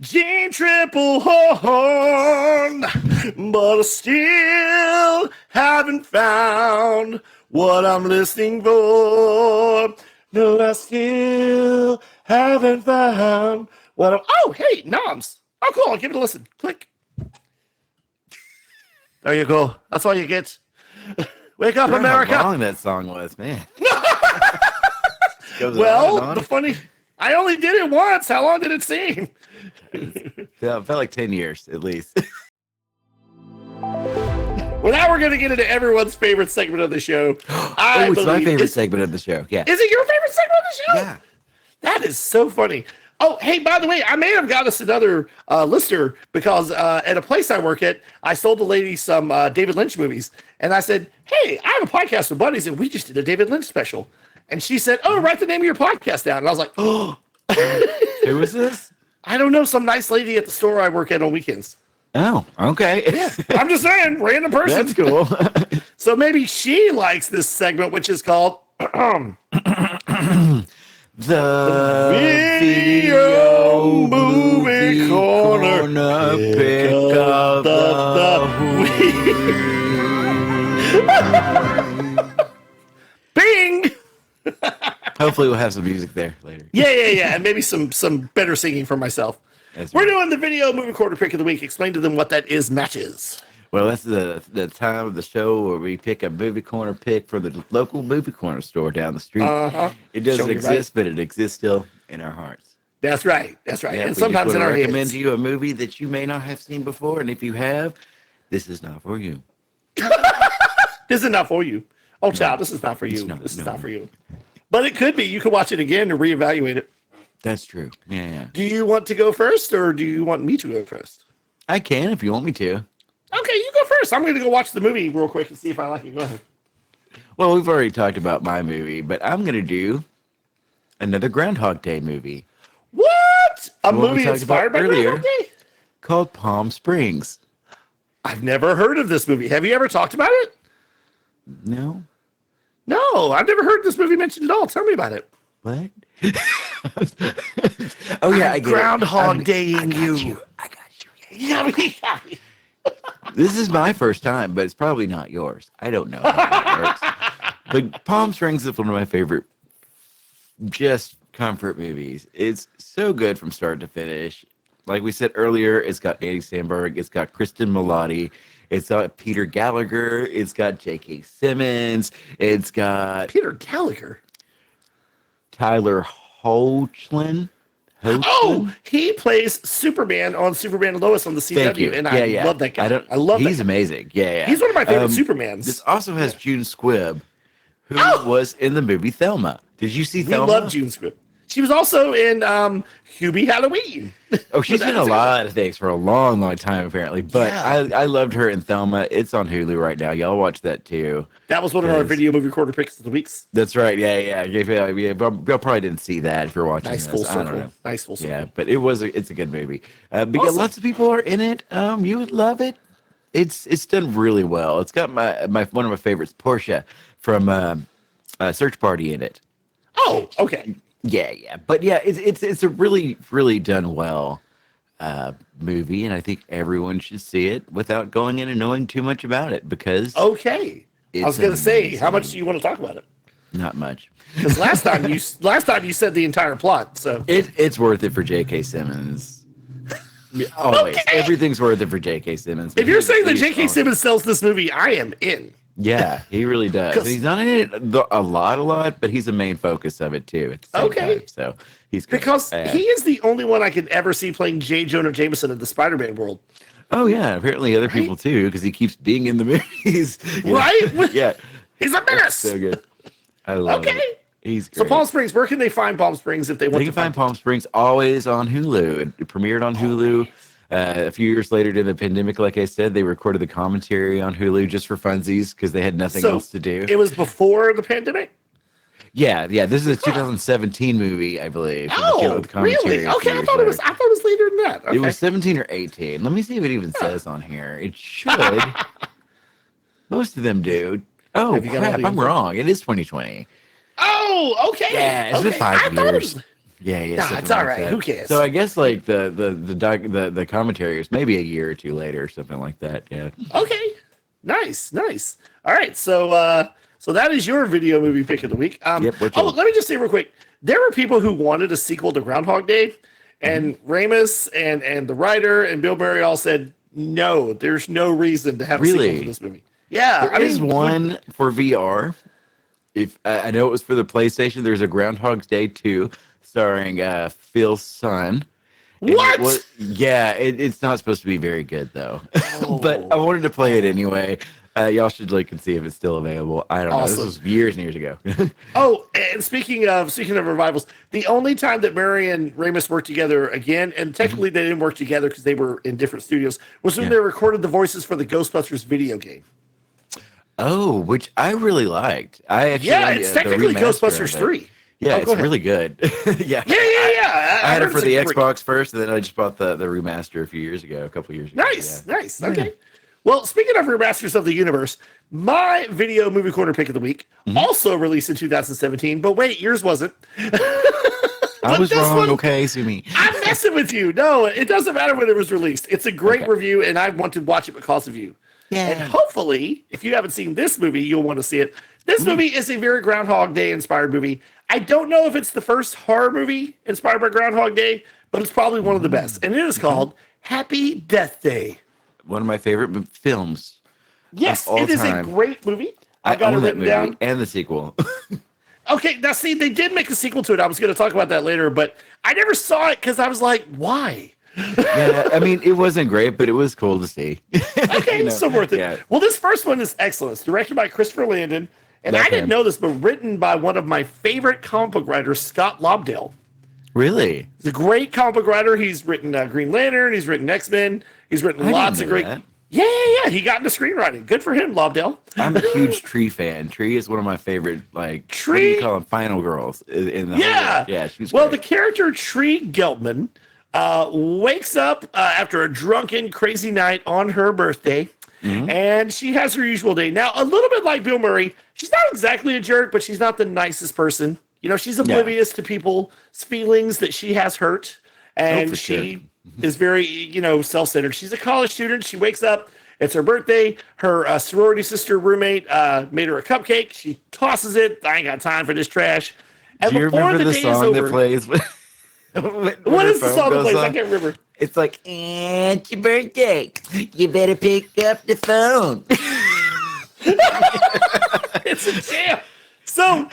Gene Triple Horn, but I still haven't found what I'm listening for. No, I still haven't found what I'm. Oh, hey, NOMS. Oh, cool. I'll give it a listen. Click. There you go. That's all you get. Wake up, America. How long that song was, man. Well, the funny. I only did it once. How long did it seem? Yeah, it felt like 10 years at least. Well, now we're going to get into everyone's favorite segment of the show. It's my favorite segment of the show. Yeah. Is it your favorite segment of the show? Yeah. That is so funny. Oh, hey, by the way, I may have got us another listener because at a place I work at, I sold the lady some David Lynch movies. And I said, hey, I have a podcast with buddies, and we just did a David Lynch special. And she said, oh, write the name of your podcast down. And I was like, oh. Who was this? I don't know, some nice lady at the store I work at on weekends. Oh, okay. Yeah, I'm just saying, random person. That's cool. So maybe she likes this segment, which is called the Video Movie Corner. Pick up the Bing! Hopefully we'll have some music there later. Yeah, and maybe some better singing for myself. We're doing the Video Movie Corner pick of the week. Explain to them what that is, Matches. Well, that's the time of the show where we pick a movie corner pick for the local movie corner store down the street. It doesn't exist, but it exists still in our hearts. That's right. Yeah, and sometimes in our heads. Recommend to you a movie that you may not have seen before, and if you have, this is not for you. This is not for you. Oh, child, this is not for you. This is not for you. But it could be. You could watch it again and reevaluate it. That's true. Yeah. Do you want to go first, or do you want me to go first? I can if you want me to. Okay, you go first. I'm going to go watch the movie real quick and see if I like it. Go ahead. Well, we've already talked about my movie, but I'm going to do another Groundhog Day movie. What? A movie inspired by Groundhog Day? Called Palm Springs. I've never heard of this movie. Have you ever talked about it? No. No, I've never heard this movie mentioned at all. Tell me about it. What? Oh, yeah. I get Groundhog Day-ing you. I got you. Yeah. This is my first time, but it's probably not yours. I don't know how that works. But Palm Springs is one of my favorite just comfort movies. It's so good from start to finish. Like we said earlier, it's got Andy Samberg, it's got Kristen Milotti, it's got Peter Gallagher, it's got J.K. Simmons, it's got Peter Gallagher, Tyler Hoechlin. Oh, he plays Superman on Superman and Lois on the CW, Thank you. and I love that guy. I love he's that guy. amazing. Yeah. He's one of my favorite Supermans. This also has June Squibb, who was in the movie Thelma. Did you see Thelma? We love June Squibb. She was also in Hubie Halloween. Oh, she's been in a lot of things for a long, long time, apparently. But I loved her in Thelma. It's on Hulu right now. Y'all watch that too. That was one of our video movie quarter picks of the weeks. That's right. Yeah. Y'all probably didn't see that if you're watching nice this. Full circle. Nice full circle. Yeah, but it's a good movie. Because lots of people are in it. You would love it. It's done really well. It's got my one of my favorites, Portia from Search Party in it. Oh, okay. Yeah. But yeah, it's a really, really done well movie, and I think everyone should see it without going in and knowing too much about it because I was going to say, how much do you want to talk about it? Not much. Because last time you said the entire plot, so it's worth it for J.K. Simmons. Always, everything's worth it for J.K. Simmons. If you're saying that J.K. Simmons sells this movie, I am in. Yeah, he really does. And he's not in it a lot, but he's the main focus of it too. At the same time, so he's good. Because he is the only one I could ever see playing J. Jonah Jameson in the Spider-Man world. Oh yeah, apparently other people too, because he keeps being in the movies. Right? Yeah, he's a menace. So good. I love it. He's great. So Palm Springs. Where can they find Palm Springs if they want? They can find Palm Springs always on Hulu. It premiered on Hulu. A few years later during the pandemic, like I said, they recorded the commentary on Hulu just for funsies because they had nothing else to do. It was before the pandemic? Yeah. This is a 2017 movie, I believe. Oh, really? Okay, I thought it was later than that. Okay. It was 17 or 18. Let me see if it even says on here. It should. Most of them do. Oh, crap, I'm wrong. It is 2020. Oh, okay. Yeah, it's been 5 years. Yeah, it's all right. Who cares? So I guess like the commentary is maybe a year or two later or something like that. Yeah. Okay. Nice. All right. So that is your video movie pick of the week. Let me just say real quick. There were people who wanted a sequel to Groundhog Day, and Ramis and the writer and Bill Murray all said no. There's no reason to have a sequel to this movie. Yeah, there is one for VR. If I know it was for the PlayStation, there's a Groundhog Day 2. Starring Phil's son. What? It's not supposed to be very good though. But I wanted to play it anyway. Y'all should look and see if it's still available. I don't know. This was years and years ago. And speaking of revivals, the only time that Murray and Ramis worked together again, and technically they didn't work together because they were in different studios, was when they recorded the voices for the Ghostbusters video game. Oh, which I really liked. It's technically Ghostbusters 3. Yeah, it's really good. Yeah. I had it for the Xbox first, and then I just bought the remaster a couple years ago. Nice. Okay. Well, speaking of remasters of the universe, my video movie corner pick of the week also released in 2017, but wait, yours wasn't. I was wrong. Okay, sue me. I'm messing with you. No, it doesn't matter when it was released. It's a great review, and I want to watch it because of you. Yeah. And hopefully, if you haven't seen this movie, you'll want to see it. This movie is a very Groundhog Day inspired movie. I don't know if it's the first horror movie inspired by Groundhog Day, but it's probably one of the best. And it is called Happy Death Day. One of my favorite films. Yes, it is a great movie. I got it written down. And the sequel. Okay, now see, they did make a sequel to it. I was going to talk about that later, but I never saw it because I was like, why? Yeah, I mean, it wasn't great, but it was cool to see. Okay, so worth it. Yeah. Well, this first one is excellent. It's directed by Christopher Landon. And I didn't know this, but written by one of my favorite comic book writers, Scott Lobdell. Really? He's a great comic book writer. He's written Green Lantern. He's written X-Men. He's written lots of great... That. Yeah. He got into screenwriting. Good for him, Lobdell. I'm a huge Tree fan. Tree is one of my favorite, what do you call them? Final girls. In the she's great. The character Tree Geltman wakes up after a drunken, crazy night on her birthday. And she has her usual day. Now, a little bit like Bill Murray, she's not exactly a jerk, but she's not the nicest person. You know, she's oblivious to people's feelings that she has hurt. And she is very, self-centered. She's a college student. She wakes up. It's her birthday. Her sorority sister roommate made her a cupcake. She tosses it. I ain't got time for this trash. And do you remember the song that plays? What is the song that plays? I can't remember. It's like, it's your birthday. You better pick up the phone. It's a jam. So,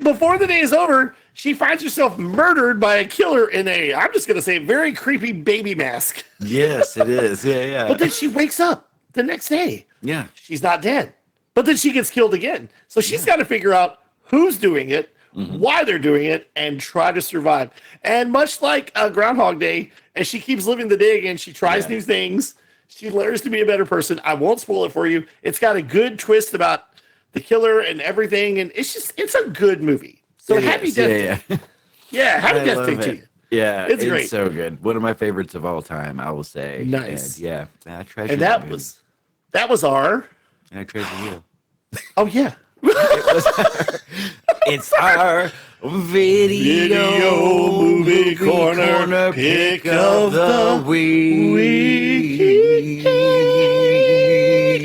before the day is over, she finds herself murdered by a killer in a, I'm just going to say, very creepy baby mask. Yes, it is. Yeah. But then she wakes up the next day. Yeah. She's not dead. But then she gets killed again. So she's got to figure out who's doing it, why they're doing it, and try to survive. And much like Groundhog Day, as she keeps living the day again, she tries new things. She learns to be a better person. I won't spoil it for you. It's got a good twist about the killer and everything. And it's a good movie. So happy death day. Yeah, happy death day to you. Yeah, it's great. So good. One of my favorites of all time, I will say. Nice. And I treasure and that was our. And I treasure you. Oh yeah. It's our video movie corner pick of the week.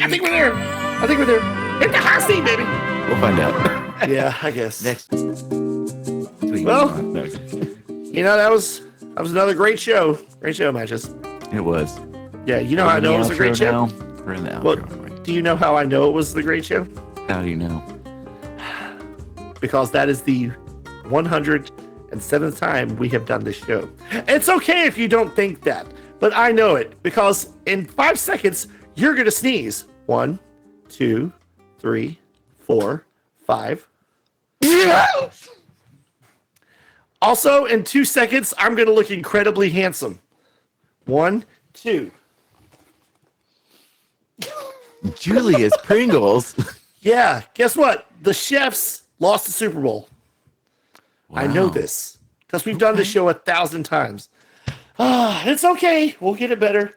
I think we're there. Hit the hot seat, baby. We'll find out. Yeah, I guess. Next week. Well, that was another great show. Great show, Matches. It was. Yeah, you know how I know it was a great show? We're in the outro. Well, do you know how I know it was the great show? How do you know? Because that is the 107th time we have done this show. It's okay if you don't think that, but I know it because in 5 seconds, you're going to sneeze. 1, 2, 3, 4, 5. Also, in 2 seconds, I'm going to look incredibly handsome. 1, 2. Julius Pringles. Yeah, guess what? The chefs lost the Super Bowl. Wow. I know this because we've done this show 1,000 times. It's okay. We'll get it better.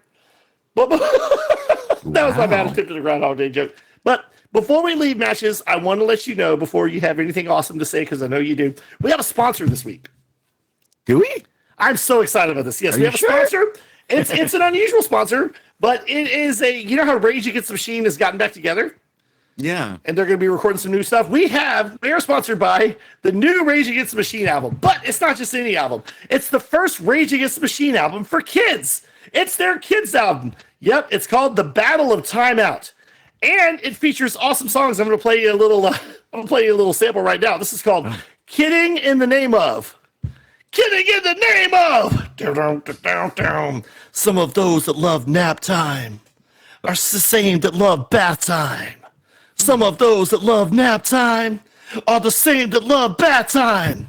But that was my bad attempt at the Groundhog Day joke. But before we leave, Matches, I want to let you know before you have anything awesome to say, because I know you do. We have a sponsor this week. Do we? I'm so excited about this. Yes, we have a sponsor. It's an unusual sponsor, but it is you know how Rage Against the Machine has gotten back together? Yeah. And they're going to be recording some new stuff. We are sponsored by the new Rage Against the Machine album, but it's not just any album. It's the first Rage Against the Machine album for kids. It's their kids album. Yep. It's called The Battle of Time Out. And it features awesome songs. I'm going to play you a little sample right now. This is called Kidding in the Name of. Kidding in the name of. Some of those that love nap time are the same that love bath time. Some of those that love nap time are the same that love bath time.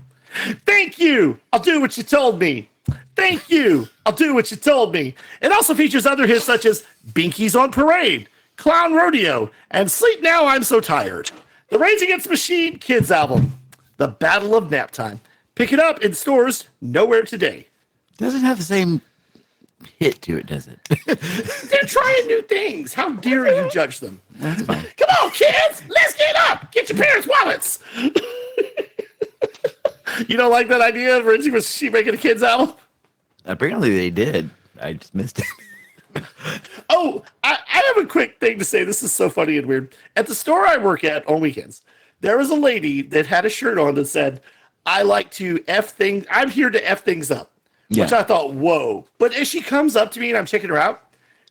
Thank you. I'll do what you told me. Thank you. I'll do what you told me. It also features other hits such as Binky's on Parade, Clown Rodeo, and Sleep Now I'm So Tired. The Rage Against the Machine Kids album, The Battle of Nap Time. Pick it up in stores nowhere today. Doesn't have the same hit to it, does it? They're trying new things. How dare you judge them? That's fine. Come on, kids. Let's get up. Get your parents' wallets. You don't like that idea of Richie Machine making a kids album? Apparently they did. I just missed it. Oh, I have a quick thing to say. This is so funny and weird. At the store I work at on weekends, there was a lady that had a shirt on that said, I like to F things. I'm here to F things up. Which I thought, whoa. But as she comes up to me and I'm checking her out,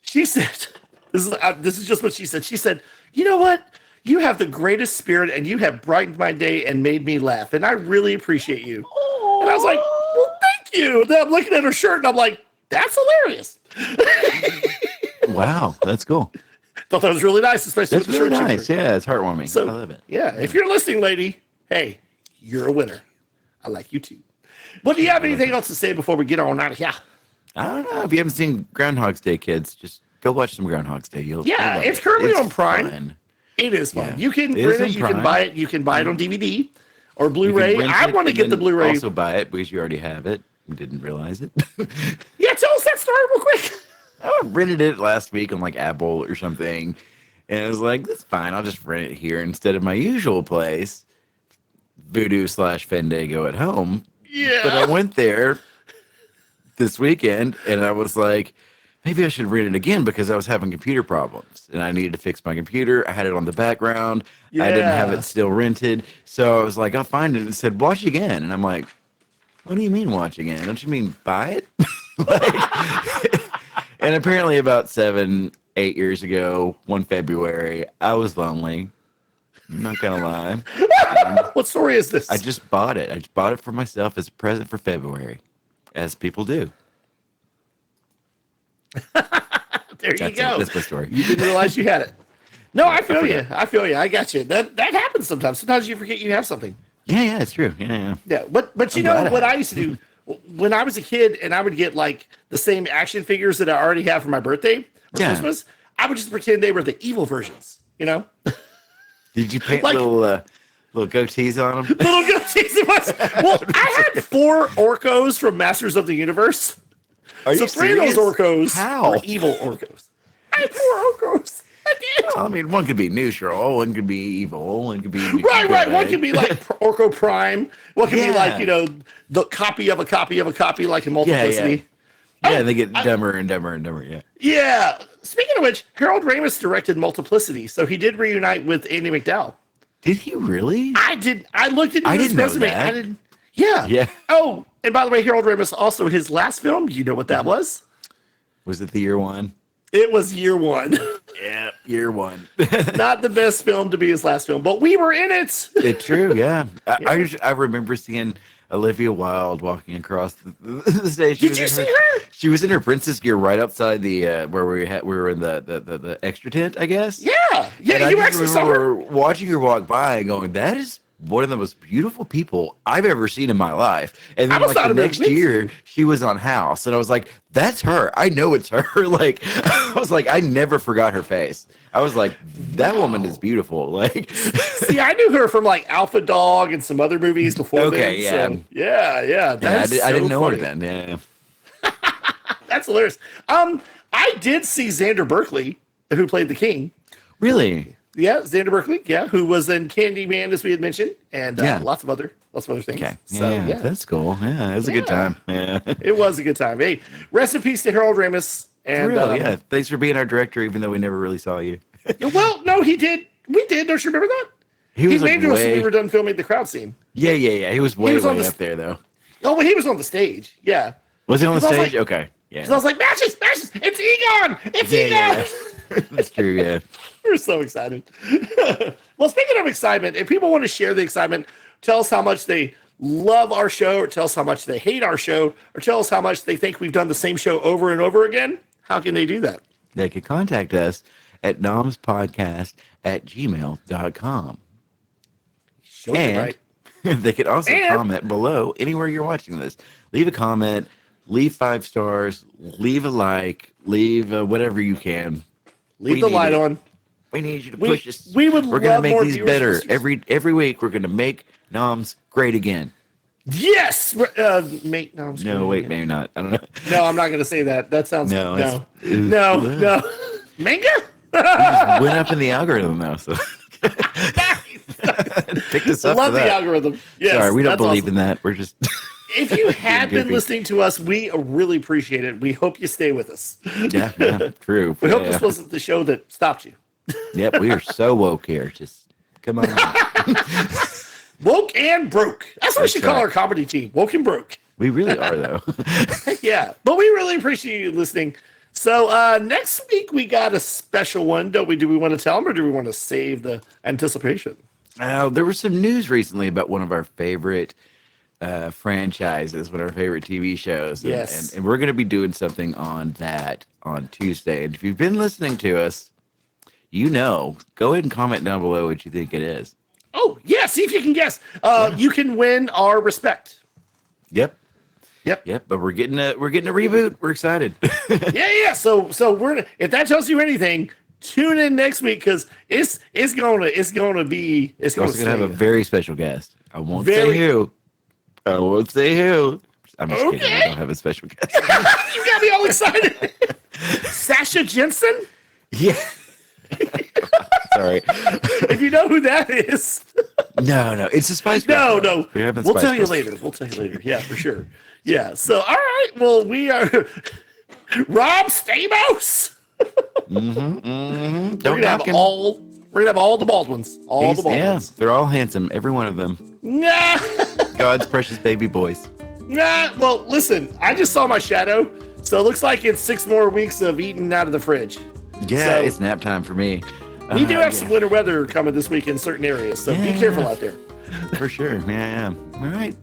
she said, this is just what she said. She said, you know what? You have the greatest spirit and you have brightened my day and made me laugh. And I really appreciate you. Aww. And I was like, well, thank you. And then I'm looking at her shirt and I'm like, that's hilarious. Wow, that's cool. Thought that was really nice, especially that's with the really shirt. Nice. Yeah, it's heartwarming. So, I love it. Yeah, if you're listening, lady, hey, you're a winner. I like you too. But do you have anything else to say before we get on out of here? I don't know. If you haven't seen Groundhog's Day, kids, just go watch some Groundhog's Day. You'll it's currently on Prime. Fun. It is fun. Yeah. You can rent it. You can buy it. You can buy it on DVD or Blu-ray. I want to get the Blu-ray. Also buy it because you already have it. You didn't realize it. Yeah, tell us that story real quick. I rented it last week on like Apple or something, and I was like, "That's fine. I'll just rent it here instead of my usual place, Voodoo/Fandango at home." Yeah. But I went there this weekend, and I was like, maybe I should rent it again because I was having computer problems, and I needed to fix my computer. I had it on the background. Yeah. I didn't have it still rented, so I was like, I'll find it. And it said, watch again, and I'm like, what do you mean watch again? Don't you mean buy it? And apparently about 7-8 years ago, one February, I was lonely. I'm not gonna lie. What story is this? I just bought it. I just bought it for myself as a present for February, as people do. There you go. That's my story. You didn't realize you had it. No, I feel you. I feel you. I got you. That happens sometimes. Sometimes you forget you have something. Yeah, it's true. Yeah. Yeah, but you know what I used to do when I was a kid, and I would get like the same action figures that I already have for my birthday or Christmas. I would just pretend they were the evil versions. You know? Did you paint Like- little goatees on them? Little goatees. Well, I had 4 Orcos from Masters of the Universe. Are So you 3 of those serious? Orcos How? were evil Orcos. I had 4 Orcos. I did. I mean, one could be neutral, one could be evil, one could be Right. One could be like Orco Prime. One could be Yeah. like, the copy of a copy of a copy, like in Multiplicity. Yeah, they get dumber and dumber and dumber. Yeah. Yeah. Speaking of which, Harold Ramis directed Multiplicity, so he did reunite with Andy McDowell. Did he really? I looked into I his didn't know resume. that. I didn't. Yeah. Yeah. Oh, and by the way, Harold Ramis also his last film. You know what that was? Was it the year one? It was Year One. Yeah, year one. Not the best film to be his last film, but we were in it. It's true. Yeah. I remember seeing Olivia Wilde walking across the stage. Did you see her? She was in her princess gear right outside the where we were in the extra tent, I guess. Yeah. And Yeah. I You just actually saw her. remember watching her walk by and going, "That is one of the most beautiful people I've ever seen in my life." And I then must like not the have been next with year, she was on House, and I was like, "That's her. I know it's her." Like I was like, I never forgot her face. I was like, that woman is beautiful. Like, See, I knew her from like Alpha Dog and some other movies before. Okay, then, so, yeah. I didn't know her funny. then. Yeah. That's hilarious. I did see Xander Berkeley, who played the king. Really? Yeah, Xander Berkeley. Yeah, who was in Candyman, as we had mentioned, and lots of other things. Okay. So yeah, That's cool. Yeah, it was a good time. Yeah. it was a good time. Hey, rest in peace to Harold Ramis. And Really? Yeah. Thanks for being our director, even though we never really saw you. well, no, he did. We did. Don't you remember that? He was like named us when way. we were done filming the crowd scene. Yeah. He was way was on the up there though. Oh, but he was on the stage. Yeah. Was he on the Because I was stage? Okay. Yeah. So I was like, matches, it's Egon, it's Egon. That's true. Yeah. We're so excited. Well, speaking of excitement, if people want to share the excitement, tell us how much they love our show, or tell us how much they hate our show, or tell us how much they think we've done the same show over and over again, how can they do that? They can contact us at nomspodcast@gmail.com. Sure, And right? they can also And- comment below anywhere you're watching this. Leave a comment, leave 5 stars, leave a like, leave whatever you can. Leave We the need light it. on. We need you to We- push us. we would We're gonna love make more these viewers, better listeners. every week. We're gonna make Noms great again. Yes! Mate, no, I'm just No, kidding. wait, maybe not. I don't know. No, I'm not going to say that. That sounds... No, No. it's- No. Manga? Went up in the algorithm now, so pick this up. Love for the that. algorithm. Yes, Sorry, we don't that's believe awesome. in that. We're just If you have been goofy. listening to us, we really appreciate it. We hope you stay with us. yeah, true. We hope Yeah. this wasn't the show that stopped you. Yep, we are so woke here. Just come on. Woke and broke. That's what we That's should call right. our comedy team. Woke and broke. We really are though. Yeah. But we really appreciate you listening. So next week we got a special one, don't we? Do we want to tell them, or do we want to save the anticipation? There was some news recently about one of our favorite franchises, one of our favorite TV shows. And, Yes. and we're going to be doing something on that on Tuesday. And if you've been listening to us, you know, go ahead and comment down below what you think it is. Oh, yeah. See if you can guess. You can win our respect. Yep. Yep. But we're getting a reboot. We're excited. Yeah. So we're if that tells you anything, tune in next week because it's gonna also gonna have a very special guest. I won't Very- say who. I won't say who. I'm just kidding. Okay. I don't have a special guest. You got me all excited. Sasha Jensen. Yeah. Sorry. If you know who that is. No. It's a Spice Girl. No. We haven't We'll Spice tell you Girls. later. We'll tell you later. Yeah, for sure. Yeah. So all right. Well, we are Rob Stamos. Don't We're gonna have knock him. all the Baldwins. All the Yeah, Baldwins. they're all handsome. Every one of them. Nah. God's precious baby boys. Nah. Well, listen. I just saw my shadow, so it looks like it's 6 more weeks of eating out of the fridge. Yeah, So- it's nap time for me. We do have some winter weather coming this week in certain areas, so be careful out there. For sure. Yeah. All right.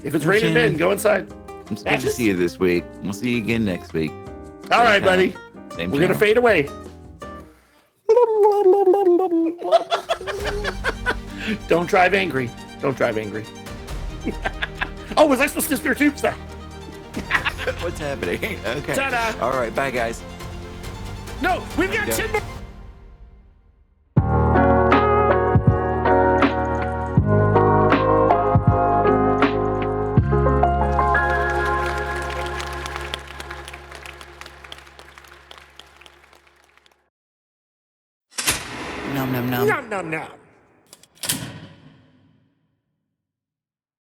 If it's raining, then go inside. It's good to see you this week. We'll see you again next week. All right, buddy. Same We're going to fade away. Don't drive angry. Don't drive angry. Oh, was I supposed to disappear too? Sorry. What's happening? Okay. Ta-da. All right. Bye, guys. No, we've got 10 more. Nom nom nom. No.